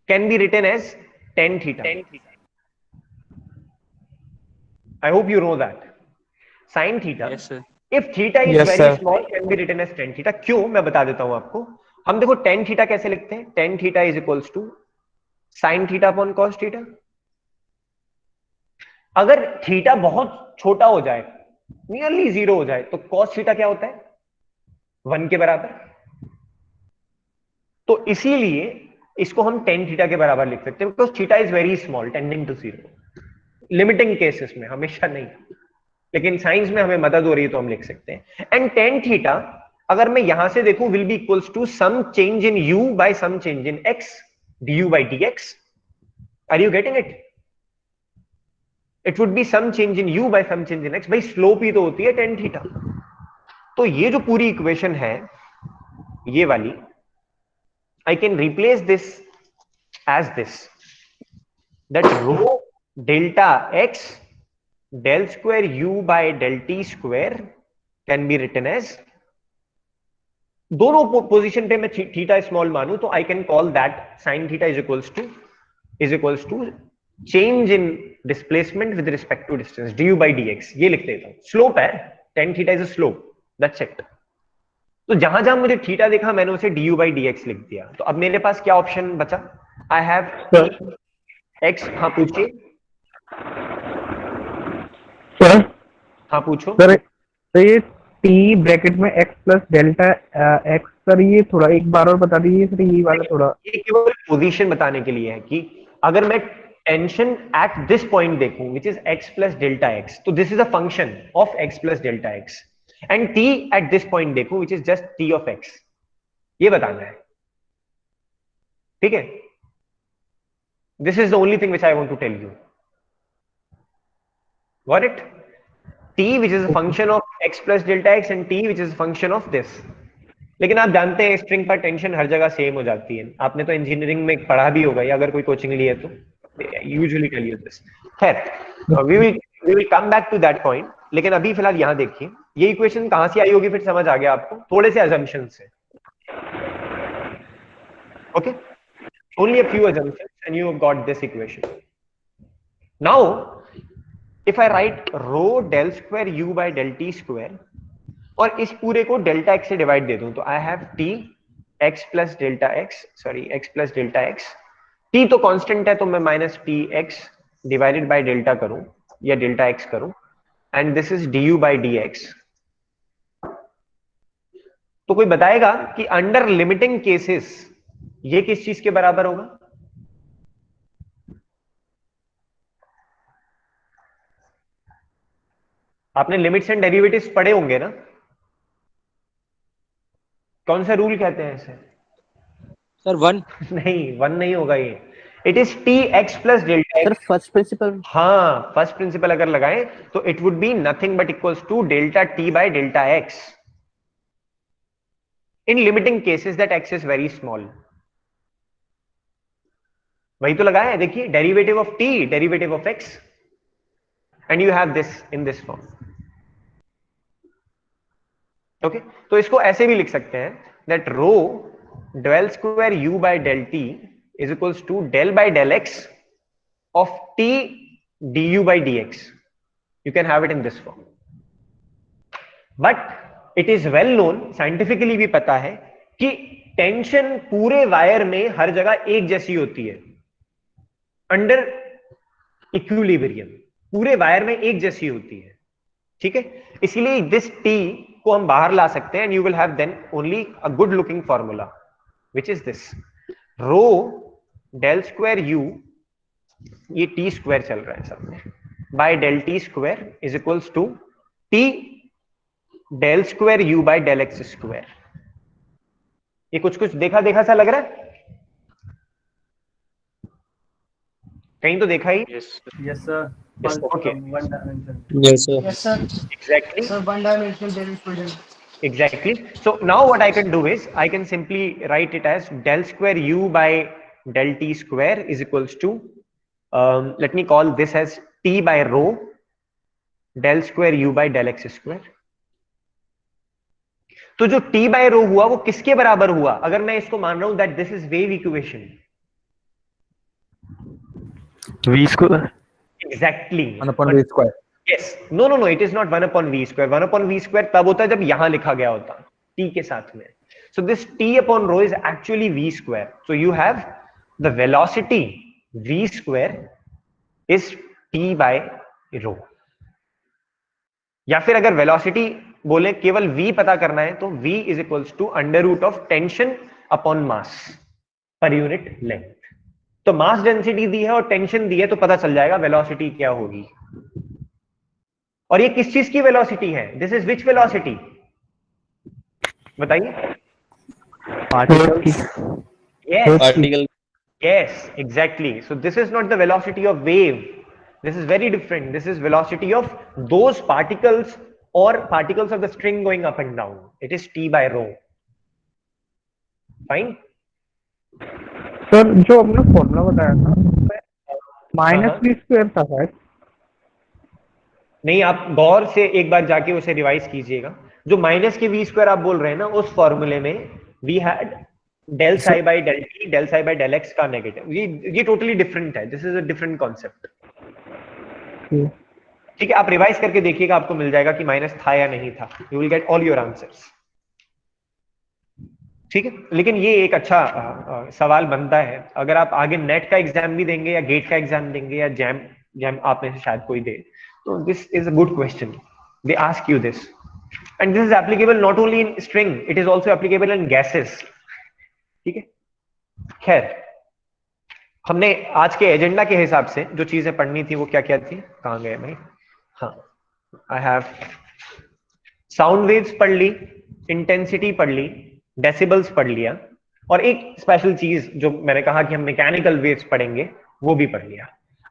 can be written as tan theta? I hope you know that. Sin theta, Yes, sir. if theta is Yes, very sir. small, can be written as tan theta. क्यों, मैं बता देता हूं आपको. हम देखो tan theta कैसे लिखते हैं? tan theta is equals to sin theta upon cos theta. अगर थीटा बहुत छोटा हो जाए, नियरली जीरो हो जाए, तो cos थीटा क्या होता है? 1 के बराबर. तो इसीलिए इसको हम tan थीटा के बराबर लिख सकते हैं, because theta is very small tending to zero. Limiting cases में, हमेशा नहीं, लेकिन साइंस में हमें मदद हो रही है तो हम लिख सकते हैं. एंड tan थीटा अगर मैं यहां से देखूं will be equals to some change in u by some change in x du by dx. Are you getting it? It would be some change in u by some change in x. भाई स्लोप ही तो होती है tan थीटा. तो ये जो पूरी इक्वेशन है ये वाली, I can replace this as this, that rho delta x del square u by del t square can be written as, दोनों पोजीशन पे मैं थीटा स्मॉल मानूं तो I can call that sin theta is equals to change in displacement with respect to distance du by dx. ये लिख देता हूं, स्लोप है, tan theta is a slope, that's it. तो जहां जहां मुझे थीटा देखा मैंने उसे du by dx लिख दिया. तो अब मेरे पास क्या ऑप्शन बचा? I have x. हाँ पूछिए. सर हाँ पूछो. सर तो ये टी ब्रैकेट में x plus delta x, sir ये थोड़ा एक बार और बता दीजिए सर, ये वाला थोड़ा. ये केवल पोजीशन बताने के लिए है कि अगर मैं टेंशन एट दिस पॉइंट देखूं which is x plus delta x, तो this is a function of x plus delta x. And t at this point देखूं which is just t of x. ये बताना है, ठीक है? This is the only thing which I want to tell you. Got it? t which is a function of x plus delta x and t which is a function of this. लेकिन आप जानते हैं स्ट्रिंग पर टेंशन हर जगह सेम हो जाती है. आपने तो इंजीनियरिंग में पढ़ा भी होगा या अगर कोई कोचिंग ली है तो यूजुअली टेल यू दिस. खैर, we will come back to that point. लेकिन अभी फिलहाल यहां देखिए ये इक्वेशन कहां से आई होगी, फिर समझ आ गया आपको, थोड़े से assumptions से. Okay, only a few assumptions and you have got this equation. Now if I write rho del square u by del t square और इस पूरे को डेल्टा x से डिवाइड दे दूं तो I have t x plus delta x, sorry x plus delta x. t तो कांस्टेंट है तो मैं minus T x divided by delta करूं या डेल्टा x करूं, and this is du by dx. तो कोई बताएगा कि अंडर लिमिटिंग केसेस ये किस चीज के बराबर होगा? आपने लिमिट्स एंड डेरिवेटिव्स पढ़े होंगे ना? कौन सा रूल कहते हैं इसे? सर 1. नहीं, 1 नहीं होगा ये. It is T X plus delta sir X. First principle. हाँ, फर्स्ट प्रिंसिपल अगर लगाएं तो it would be nothing but equals to delta T by delta X in limiting cases that X is very small. वही तो लगाया है, देखिए, derivative of T, derivative of X, and you have this in this form. Okay, तो इसको ऐसे भी लिख सकते हैं that rho del square u by del t is equals to del by del x of t du by dx. You can have it in this form. But it is well known, scientifically भी पता है कि टेंशन पूरे वायर में हर जगह एक जैसी होती है अंडर इक्विलिब्रियम, पूरे वायर में एक जैसी होती है, ठीक है। इसलिए दिस टी को हम बाहर ला सकते हैं and you will have then only a good looking formula which is this rho del square U, ये टी स्क्वायर चल रहा है सब में, by del T square is equals to T del square U by del X square. ये कुछ कुछ देखा देखा सा लग रहा है, कहीं तो देखा ही। Yes, sir. Yes, okay. One dimension. Yes, sir. Yes, sir. Exactly. Sir, one dimensional derivation. Exactly. So now what I can do is I can simply write it as del square u by del t square is equals to let me call this as t by rho del square u by del x square. तो जो t by rho हुआ वो किसके बराबर हुआ? अगर मैं इसको मान रहा हूं that this is wave equation. V square. Exactly. 1 upon v square. Yes. No, it is not 1 upon v square. 1 upon v square तब होता है जब यहां लिखा गया होता t के साथ में. So this t upon rho is actually v square. So you have the velocity v square is t by rho. या फिर अगर वेलोसिटी बोले केवल v पता करना है तो v is equals to under root of tension upon mass per unit length. तो मास डेंसिटी दी है और टेंशन दी है तो पता चल जाएगा वेलोसिटी क्या होगी। और ये किस चीज की वेलोसिटी है? दिस इज विच वेलोसिटी बताइए? Particle. Yes, exactly. So this is not the velocity of wave. This is very different. This is velocity of those particles or particles of the string going up and down. It is t by rho. Fine. Sir जो आपने फॉर्मूला बताया था माइनस v स्क्वायर था शायद। नहीं, आप गौर से एक बार जाके उसे रिवाइज कीजिएगा। जो माइनस के वी स्क्वायर आप बोल रहे हैं ना, उस फॉर्मूले में we had del psi by del T, del psi by del x का नेगेटिव। ये टोटली डिफरेंट है। This is a different concept. ठीक है, आप रिवाइज करके देखिएगा, आपको मिल जाएगा कि माइनस था या नहीं था। You will get all your answers. ठीक है, लेकिन ये एक अच्छा सवाल बनता है। अगर आप आगे नेट का एग्जाम भी देंगे या गेट का एग्जाम देंगे या जैम आप में से शायद कोई दे, तो this is a good question. They ask you this and this is applicable not only in string, it is also applicable in gases. ठीक है, खैर हमने आज के एजेंडा के हिसाब से जो चीजें पढ़नी थी वो क्या क्या थी, कहाँ गए भाई? हाँ, आई हैव साउंड वेव्स पढ़ ली, इंटेंसिटी पढ़ ली, डेसिबल्स पढ़ लिया, और एक स्पेशल चीज जो मैंने कहा कि हम मैकेनिकल वेव्स पढ़ेंगे वो भी पढ़ लिया।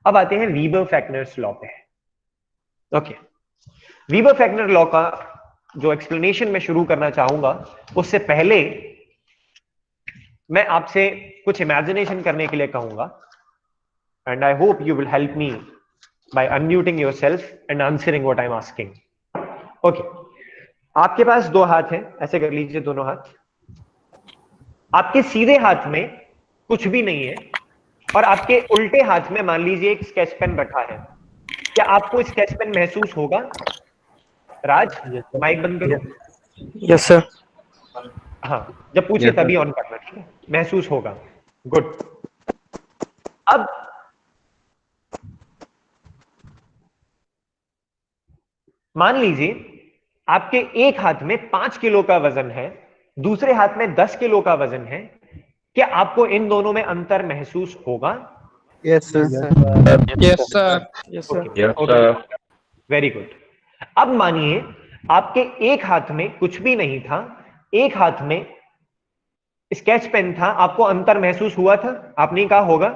अब आते हैं वीबर-फेक्नर्स लॉ पे। ओके, वीबर-फेक्नर लॉ का जो एक्सप्लेनेशन मैं शुरू करना चाहूंगा, उससे पहले मैं आपसे कुछ इमेजिनेशन करने के लिए कहूंगा, and I hope you will help me by unmuting yourself and answering what I am asking. Okay, आपके पास दो हाथ हैं, ऐसे कर लीजिए दोनों हाथ। आपके सीधे हाथ में कुछ भी नहीं है और आपके उल्टे हाथ में मान लीजिए एक स्केच पेन रखा है। क्या आपको स्केच पेन महसूस होगा? राज, माइक बंद करो। Yes, sir. हाँ, जब पूछे तभी ऑन करना, ठीक है? महसूस होगा, गुड। अब मान लीजिए आपके एक हाथ में 5 किलो का वजन है, दूसरे हाथ में 10 किलो का वजन है। क्या आपको इन दोनों में अंतर महसूस होगा? Yes, sir. Yes, sir. Yes, sir. Very good. अब मानिए आपके एक हाथ में कुछ भी नहीं था, एक हाथ में स्केच पेन था, आपको अंतर महसूस हुआ था? आपने कहा होगा?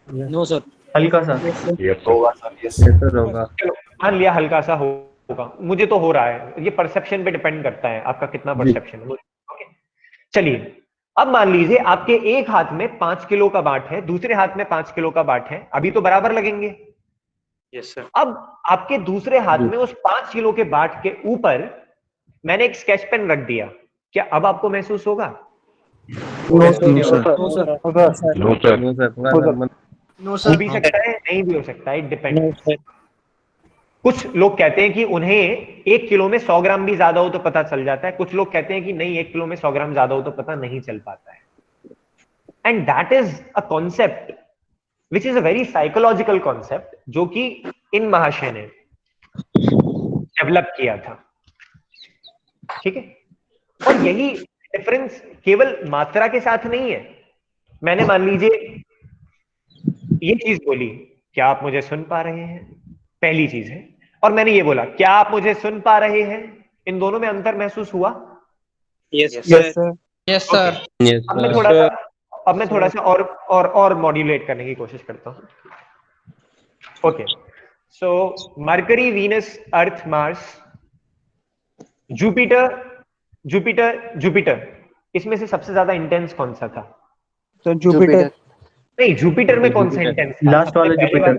No, sir. हल्का सा। होगा। चलो मान लिया हल्का सा होगा, मुझे तो हो रहा है। ये परसेप्शन पे डिपेंड करता है आपका कितना परसेप्शन है। ओके, चलिए अब मान लीजिए आपके एक हाथ में 5 किलो का बाट है, दूसरे हाथ में 5 किलो का बाट है, अभी तो बराबर लगेंगे। Yes, sir. अब आपके दूसरे हाथ में उस 5 किलो के बाट के ऊपर मैंने एक स्केच पेन रख दिया, क्या अब आपको महसूस होगा? नो हो सर भी सकता है, नहीं भी हो सकता है, इट डिपेंड्स। कुछ लोग कहते हैं कि उन्हें 1 किलो में 100 ग्राम भी ज्यादा हो तो पता चल जाता है, कुछ लोग कहते हैं कि नहीं 1 किलो में 100 ग्राम ज्यादा हो तो पता नहीं चल पाता है। And that is a concept which is a very psychological concept, जो कि इन महाशय ने डेवलप किया था। ठीक है, और यही डिफरेंस केवल मात्रा के साथ नहीं है। मैंने मान लीजिए ये चीज बोली, क्या आप मुझे सुन पा रहे हैं, पहली चीज है, और मैंने ये बोला क्या आप मुझे सुन पा रहे हैं, इन दोनों में अंतर महसूस हुआ? Yes yes sir. Sir yes Okay. Sir. अब मैं थोड़ा सा और मॉड्यूलेट करने की कोशिश करता हूं। ओके, सो मरकरी, वीनस, अर्थ, मार्स, जुपिटर, जुपिटर, इसमें से सबसे ज्यादा इंटेंस कौन सा था? सर जुपिटर नहीं, जुपिटर में कौन सा इंटेंस था? लास्ट वाला जुपिटर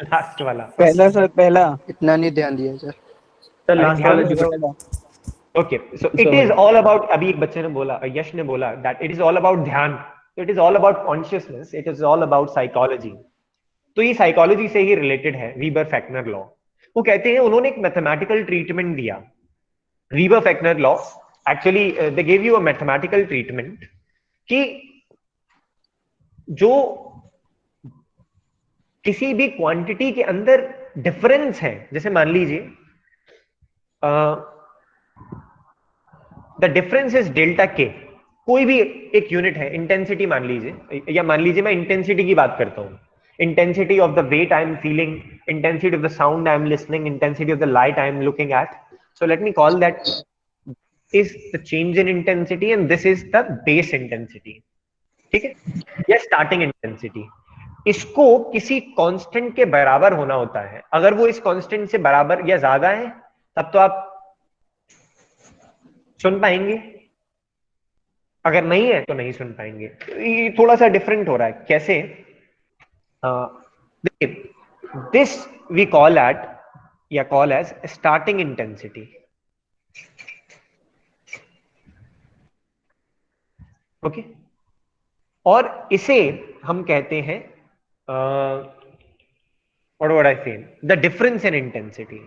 लास्ट वाला। पहला सर पहला इतना नहीं ध्यान दिया सर। सर अरे लास्ट ध्यान वाला दो। Jupiter okay, so it is all about, अभी एक बच्चे ने बोला, यश ने बोला that it is all about ध्यान, it is all about consciousness, it is all about psychology. तो ये साइकोलॉजी से ही रिलेटेड है, वीबर फैक्नर लॉ। वो कहते हैं, उन्होंने एक मैथमेटिकल ट्रीटमेंट दिया, Weber Fechner law, actually they give you a mathematical treatment कि जो किसी भी क्वांटिटी के अंदर डिफरेंस है, जैसे मान लीजिए द डिफरेंस इज डेल्टा के, कोई भी एक यूनिट है, इंटेंसिटी मान लीजिए, या मान लीजिए मैं इंटेंसिटी की बात करता हूं, intensity of the weight I am feeling, intensity of the sound I am listening, intensity of the light I am looking at, so let me call that is the change in intensity and this is the base intensity. ठीक है, या स्टार्टिंग इंटेंसिटी। इसको किसी कांस्टेंट के बराबर होना होता है, अगर वो इस कांस्टेंट से बराबर या ज्यादा है तब तो आप सुन पाएंगे, अगर नहीं है तो नहीं सुन पाएंगे। ये थोड़ा सा डिफरेंट हो रहा है, कैसे? देखिए, दिस वी कॉल एट या call as starting intensity. Okay, और इसे हम कहते हैं what would I say, the difference in intensity।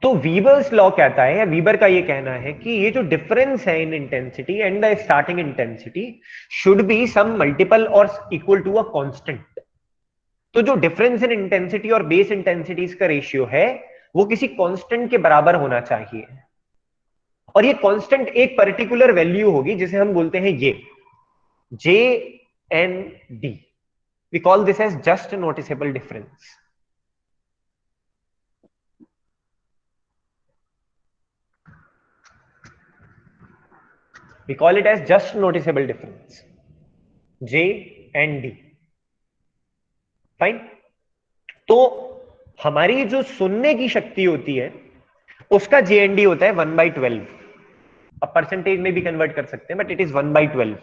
तो वीबर्स लॉ कहता है, या वीबर का ये कहना है कि ये जो डिफरेंस है in intensity and the starting intensity should be some multiple और इक्वल टू अ कांस्टेंट। तो जो डिफरेंस इन इंटेंसिटी और बेस इंटेंसिटीज का रेशियो है वो किसी कांस्टेंट के बराबर होना चाहिए, और ये कांस्टेंट एक पर्टिकुलर वैल्यू होगी जिसे हम बोलते हैं ये J N D. We call this as just noticeable difference. We call it as just noticeable difference, J and D। Fine. तो हमारी जो सुनने की शक्ति होती है उसका जे एन डी होता है 1/12। अब परसेंटेज में भी कन्वर्ट कर सकते हैं, बट इट इज 1/12।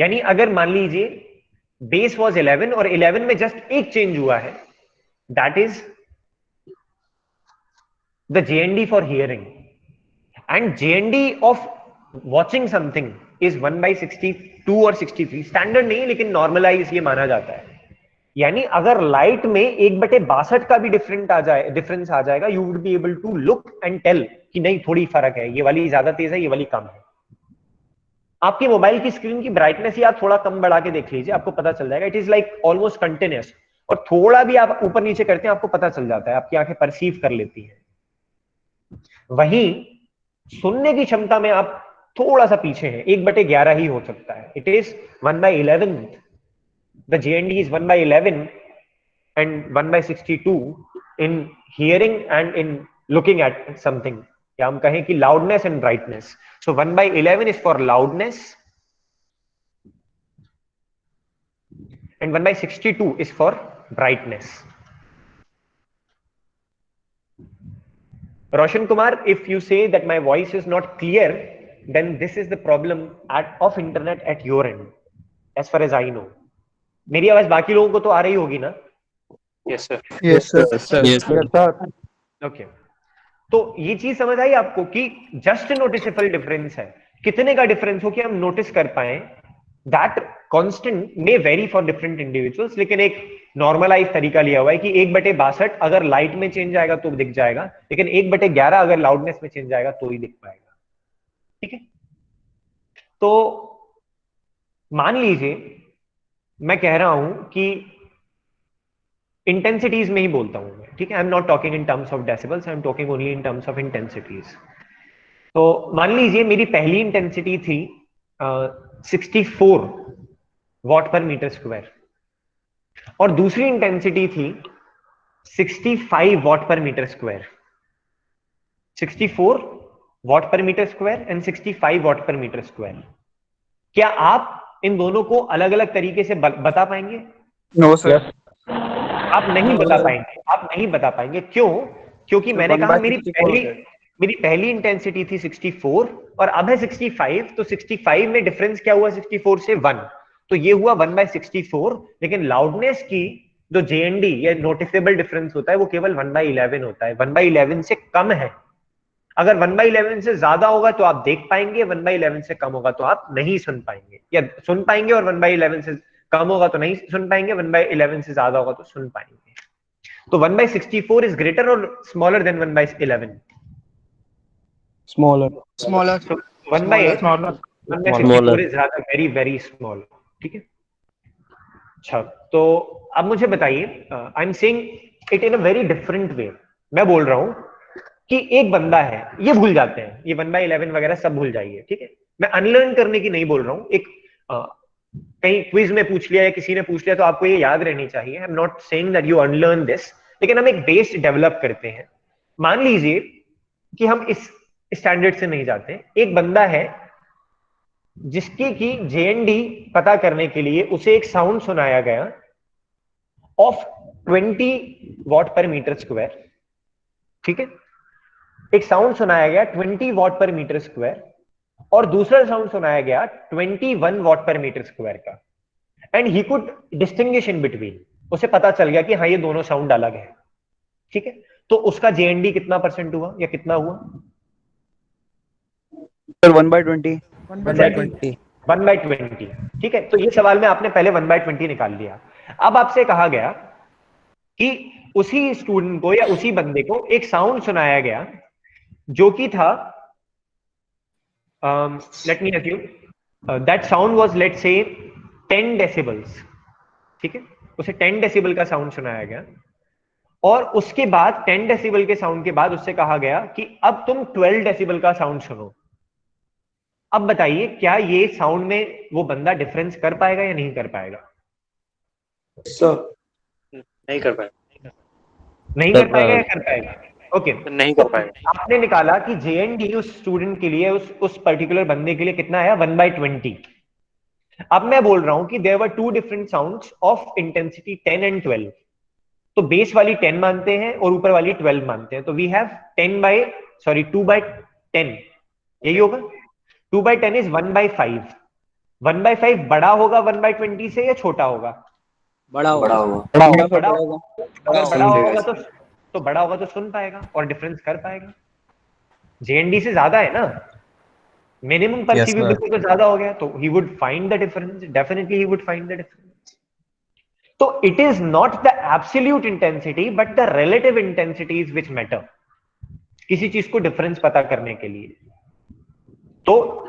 यानी अगर मान लीजिए बेस वॉज 11 और 11 में जस्ट एक चेंज हुआ है, that is the J N D for hearing, and J N D of watching something is 1/62 और 63। स्टैंडर्ड नहीं लेकिन नॉर्मलाइज ये माना जाता है। यानी अगर लाइट में 1/62 का भी डिफरेंस आ जाएगा, you would be able to look and tell कि नहीं थोड़ी फर्क है, ये वाली ज्यादा तेज है, ये वाली कम है। आपके मोबाइल की स्क्रीन की ब्राइटनेस ही आप थोड़ा कम बढ़ा के देख लीजिए, आपको पता चल जाएगा। It is like almost continuous, और थोड़ा भी आप ऊपर नीचे करते हैं आपको पता चल जाता है, आपकी आंखें परसीव कर लेती है। वहीं सुनने की क्षमता में आप थोड़ा सा पीछे हैं, 1/11 ही हो सकता है। It is 1/11। The JND is 1/11 and 1/62 in hearing and in looking at something, या हम कहें कि loudness and brightness। So 1/11 is for loudness and 1/62 is for brightness। Roshan Kumar, if you say that my voice is not clear, then this is the problem of internet at your end, as far as I know। मेरी आवाज बाकी लोगों को तो आ रही होगी ना? Yes sir. Yes sir yes Yes, sir. Okay, तो ये चीज समझ आई आपको कि जस्ट नोटिसेबल डिफरेंस है, कितने का डिफरेंस हो कि हम नोटिस कर पाए, that constant may very for different individuals, लेकिन एक नॉर्मलाइज तरीका लिया हुआ है कि 1/62 अगर लाइट में चेंज आएगा तो दिख जाएगा, लेकिन 1/11 अगर लाउडनेस में चेंज आएगा तो ही दिख पाएगा। ठीक है, तो मान लीजिए मैं कह रहा हूं कि इंटेंसिटीज में ही बोलता हूं मैं, ठीक है, I am not talking in terms of decibels, I am talking only in terms of intensities. तो मान लीजिए मेरी पहली इंटेंसिटी थी 64 वॉट पर मीटर स्क्वायर और दूसरी इंटेंसिटी थी 65 what per metre square. 64 what per metre square and 65 what per metre square. क्या आप इन दोनों को अलग अलग तरीके से बता पाएंगे? No sir. यस आप नहीं बता पाएंगे, आप नहीं बता पाएंगे। क्यों? क्योंकि मैंने कहा मेरी पहली इंटेंसिटी थी 64 और अब है 65, तो 65 में डिफरेंस क्या हुआ 64 से 1, तो ये हुआ 1/64, लेकिन लाउडनेस की जो जेएनडी या नोटिसेबल डिफरेंस होता है वो केवल 1/11 होता है, 1/11 से कम है। अगर 1/11 से ज्यादा होगा तो आप देख पाएंगे, 1/11 से कम होगा तो आप नहीं सुन पाएंगे या सुन पाएंगे, और 1/11 से कम होगा तो नहीं सुन पाएंगे, 1/11 से ज्यादा होगा तो सुन पाएंगे। तो 1/64 इज ग्रेटर और smaller than 1/11? Smaller. Smaller. So 1/64 is rather very very small. ठीक है, अच्छा, तो अब मुझे बताइए, I am saying it in a very different way. मैं बोल रहा हूं कि एक बंदा है, ये भूल जाते हैं, ये 1/11 वगैरह सब भूल जाइए, ठीक है। मैं अनलर्न करने की नहीं बोल रहा हूं, एक कहीं क्विज में पूछ लिया या किसी ने पूछ लिया तो आपको ये याद रहनी चाहिए। I am not saying that you unlearn this, लेकिन हम एक बेस डेवलप करते हैं। मान लीजिए कि हम इस स्टैंडर्ड से नहीं जाते, एक बंदा है जिसकी की जेएनडी पता करने के लिए उसे एक साउंड सुनाया गया of 20 what per metre square. ठीक है, एक साउंड सुनाया गया 20 वॉट पर मीटर स्क्वायर और दूसरा साउंड सुनाया गया 21 वॉट पर मीटर स्क्वायर का, and he could distinguish in between. उसे पता चल गया कि हाँ ये दोनों साउंड अलग है। ठीक है, तो उसका जेएनडी कितना परसेंट हुआ या कितना हुआ? सर 1/20। 1/20। 1/20। ठीक है, तो ये सवाल में आपने पहले 1/20 निकाल लिया। अब आपसे कहा गया कि उसी स्टूडेंट को या उसी बंदे को एक साउंड सुनाया गया जो कि था, let me assume that sound was let's say 10 decibels. ठीक है, उसे 10 डेसिबल का साउंड सुनाया गया और उसके बाद 10 डेसिबल के साउंड के बाद उससे कहा गया कि अब तुम 12 डेसिबल का साउंड सुनो। अब बताइए क्या ये साउंड में वो बंदा डिफरेंस कर पाएगा या नहीं कर पाएगा? सर नहीं कर पाएगा। नहीं कर पाएगा या कर पाएगा? ओके, नहीं कर पाएगा। आपने निकाला कि जेएनडी उस स्टूडेंट के लिए, उस पर्टिकुलर बंदे के लिए कितना आया? 1/20। अब मैं बोल रहा हूं कि there were two different sounds of intensity 10 and 12। तो बेस वाली 10 मानते हैं और ऊपर वाली 12 मानते हैं, तो वी हैव 2/10, यही होगा। 2/10 इज 1/5। 1/5 बड़ा होगा 1/20 से या छोटा होगा? बड़ा होगा। अगर बड़ा होगा तो बड़ा होगा तो सुन पाएगा और डिफरेंस कर पाएगा। जेएनडी से ज्यादा है ना, मिनिमम परसीवेबिलिटी तो ज्यादा हो गया, तो he would find the difference, definitely he would find the difference. तो it is not the absolute intensity but the relative intensities which matter, किसी चीज को डिफरेंस पता करने के लिए। तो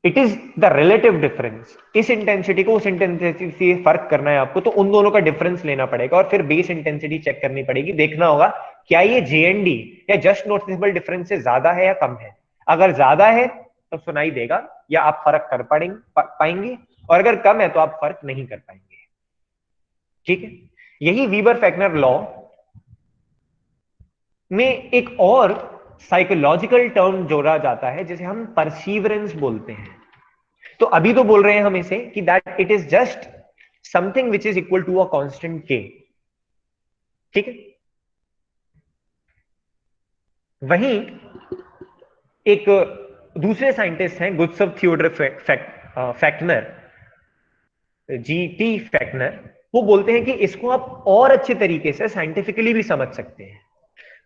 it is the relative difference. इस इंटेंसिटी को उस इंटेंसिटी से फर्क करना है आपको, तो उन दोनों का डिफरेंस लेना पड़ेगा और फिर बेस इंटेंसिटी चेक करनी पड़ेगी। देखना होगा क्या ये जेएनडी या जस्ट नोटिसेबल डिफरेंस से ज्यादा है या कम है। अगर ज्यादा है तो सुनाई देगा या आप फर्क कर पाएंगे, और अगर कम है तो आप फर्क नहीं कर पाएंगे। ठीक है, यही वीबर-फेक्नर लॉ में एक और साइकोलॉजिकल टर्म जोड़ा जाता है जिसे हम परसीवरेंस बोलते हैं। तो अभी तो बोल रहे हैं हम इसे कि that it is just something which is equal to a constant K. ठीक है, वहीं एक दूसरे साइंटिस्ट हैं Gustav Theodor Fechner, GT Fechner. वो बोलते हैं कि इसको आप और अच्छे तरीके से साइंटिफिकली भी समझ सकते हैं।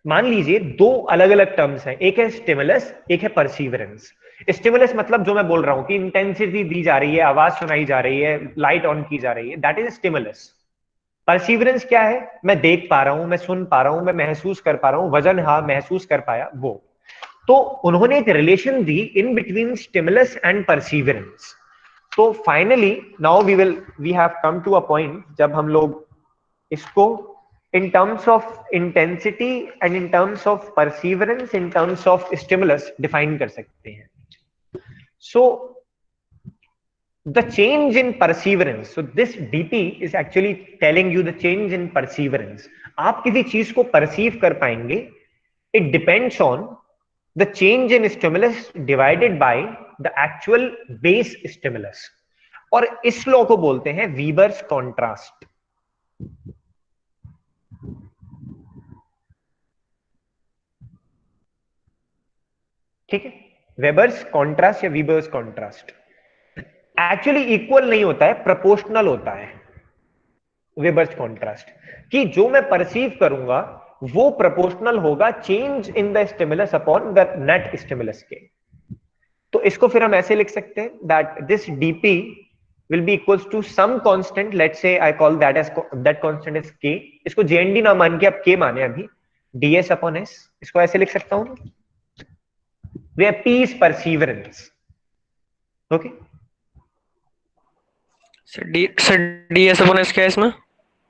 मान लीजिए दो अलग अलग टर्म्स हैं, एक है स्टिमुलस, एक है परसीवरेंस। स्टिमुलस मतलब जो मैं बोल रहा हूं कि इंटेंसिटी दी जा रही है, आवाज सुनाई जा रही है, लाइट ऑन की जा रही है, दैट इज स्टिमुलस। परसीवरेंस क्या है? मैं देख पा रहा हूं, मैं सुन पा रहा हूं, मैं महसूस कर पा रहा हूं, वजन हाँ महसूस कर पाया, वो। तो उन्होंने एक रिलेशन दी in between stimulus and perseverance. तो finally now we have come to a point जब हम लोग इसको in terms of intensity and in terms of perseverance, in terms of stimulus define कर सकते हैं। So the change in perseverance, so this DP is actually telling you the change in perseverance। आप किसी चीज को perceive कर पाएंगे, it depends on the change in stimulus divided by the actual base stimulus। और इस लॉ को बोलते हैं वीबर्स कॉन्ट्रास्ट। ठीक है, वेबर्स कॉन्ट्रास्ट या वीबर्स कॉन्ट्रास्ट एक्चुअली इक्वल नहीं होता है, प्रोपोर्शनल होता है वेबर्स कॉन्ट्रास्ट, कि जो मैं परसीव करूंगा वो प्रोपोर्शनल होगा change in the stimulus upon the net stimulus के। तो इसको फिर हम ऐसे लिख सकते हैं that this DP will be equals to some constant, let's say I call that as that constant is K. इसको जेएनडी ना मान के आप के माने अभी, डीएस अपॉन एस। इसको ऐसे लिख सकता हूं, where P is perseverance। Okay sir DS upon S क्या है इसमें?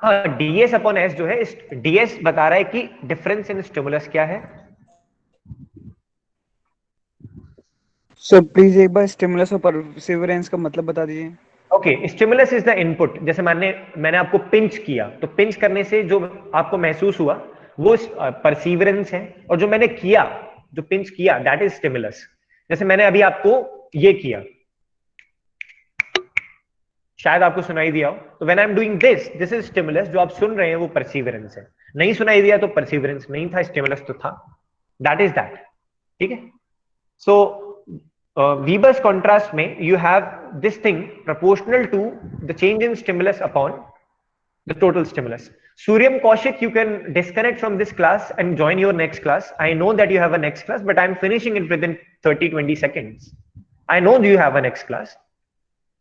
हाँ, डीएस अपॉन एस जो है, डीएस बता रहा है कि डिफरेंस इन स्टिमुलस क्या है। सर प्लीज एक बार स्टिमुलस और परसिवरेंस का मतलब बता दीजिए। Okay, stimulus is the input. जैसे मैंने आपको पिंच किया, तो पिंच करने से जो आपको महसूस हुआ वो परसीवरेंस है, और जो मैंने किया, जो पिंच किया, दैट इज स्टिमुलस। जैसे मैंने अभी आपको ये किया, शायद आपको सुनाई दिया हो, तो when I am doing this is stimulus. जो आप सुन रहे हैं वो परसीवरेंस है। नहीं सुनाई दिया तो परसीवरेंस नहीं था, स्टिमुलस तो था, दैट इज दैट। ठीक है, सो वीबर्स कॉन्ट्रास्ट में you have this thing proportional to the change in stimulus upon the total stimulus। Suryam Kaushik, you can disconnect from this class and join your next class. I know that you have a next class, but I'm finishing it within 30-20 seconds. I know you have a next class.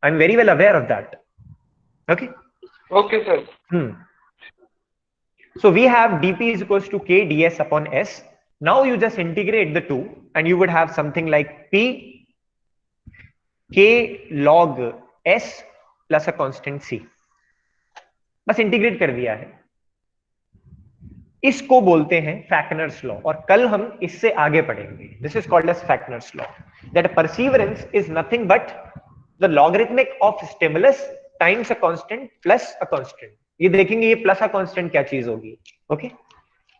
I'm very well aware of that. Okay? Okay, sir. So we have dp is equals to k ds upon s. Now you just integrate the two and you would have something like p k log s plus a constant c। बस इंटीग्रेट कर दिया है। इसको बोलते हैं फैक्नर्स लॉ, और कल हम इससे आगे पढ़ेंगे। This is called as Fechner's law, that perseverance is nothing but the logarithmic of stimulus times a constant plus a constant. ये देखेंगे ये प्लस अ कांस्टेंट क्या चीज होगी। Okay,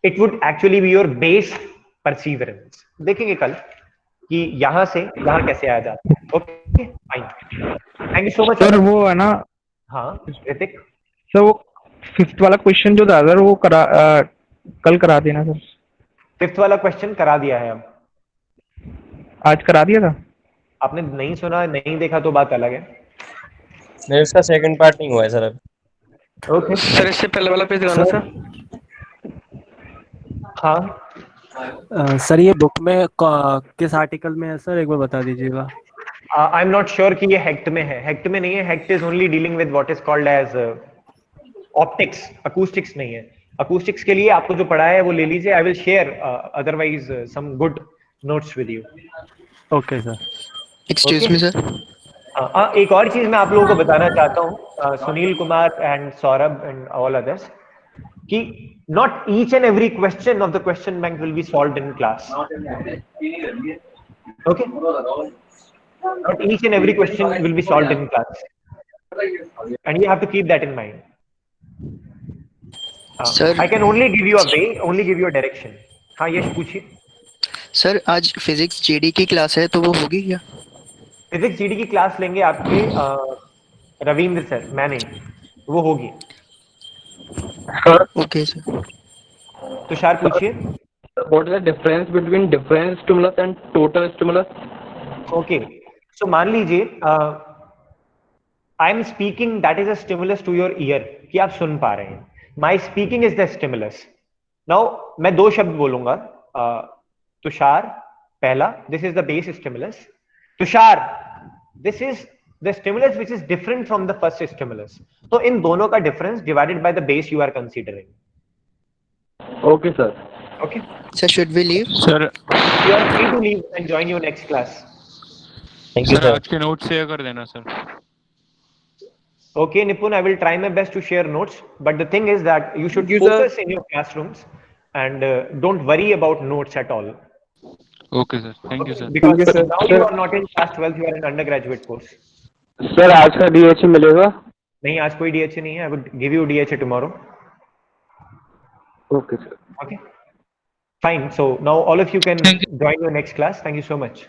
it would actually be your base perseverance. देखेंगे कल कि यहां से यहां कैसे आ जाता है। Okay fine, thank you so much. Sir वो है ना, हाँ ऋतिक, सर वो 5th वाला क्वेश्चन जो था सर वो कल करा देना सर। 5th वाला क्वेश्चन करा दिया है, अब आज करा दिया था। आपने नहीं सुना, नहीं देखा तो बात अलग है। नहीं, उसका सेकंड पार्ट नहीं हुआ है सर अभी। ओके सर इससे पहले वाला पेज लगाना सर। हाँ, सर ये बुक में किस आर्टिकल में है सर, एक बार बता दीजिएगा। आई एम नॉट श्योर कि ये हेक्ट में है। हेक्ट में नहीं है, Hecht is only dealing with what is called as optics, acoustics नहीं है। अकूस्टिक्स के लिए आपको जो पढ़ा है वो ले लीजिए, I will share otherwise some good notes with you. Okay sir. Excuse me sir. एक और चीज मैं आप लोगों को बताना चाहता हूँ, Sunil Kumar and Saurabh and all others, कि not each and every question of the question bank will be solved in class। Okay, not each and every question will be solved in class, and you have to keep that in mind। Sir I can only give you a way, only give you a direction। हाँ यश पूछिए। सर आज फिजिक्स जीडी की क्लास है तो वो होगी क्या? फिजिक्स जीडी की क्लास लेंगे आपके रविंद्र सर, मैं नहीं, वो होगी। Okay sir. तुषार पूछिए। What is the difference between difference stimulus and total stimulus? Okay, so मान लीजिए I am speaking, that is a stimulus to your ear, कि आप सुन पा रहे हैं। My speaking is the stimulus. Now मैं दो शब्द बोलूंगा. तुषार पहला, this is the base stimulus. Tushar, this is the stimulus which is different from the first stimulus. तो इन दोनों का difference divided by the base you are considering. Okay sir. Okay, Sir, should we leave? Sir you are free to leave and join your next class. Thank you sir sir. आज के नोट शेयर कर देना sir. Okay, Nipun, I will try my best to share notes, but the thing is that you should Thank you, sir. focus in your classrooms and don't worry about notes at all. Okay sir, thank you sir. Because Thank you, sir. now you are not in class 12, you are in undergraduate course. Sir आज का DH मिलेगा? नहीं, आज कोई DHA नहीं है. I would give you DHA tomorrow. Okay sir. Okay, fine. So now all of you can join your next class. Thank you so much.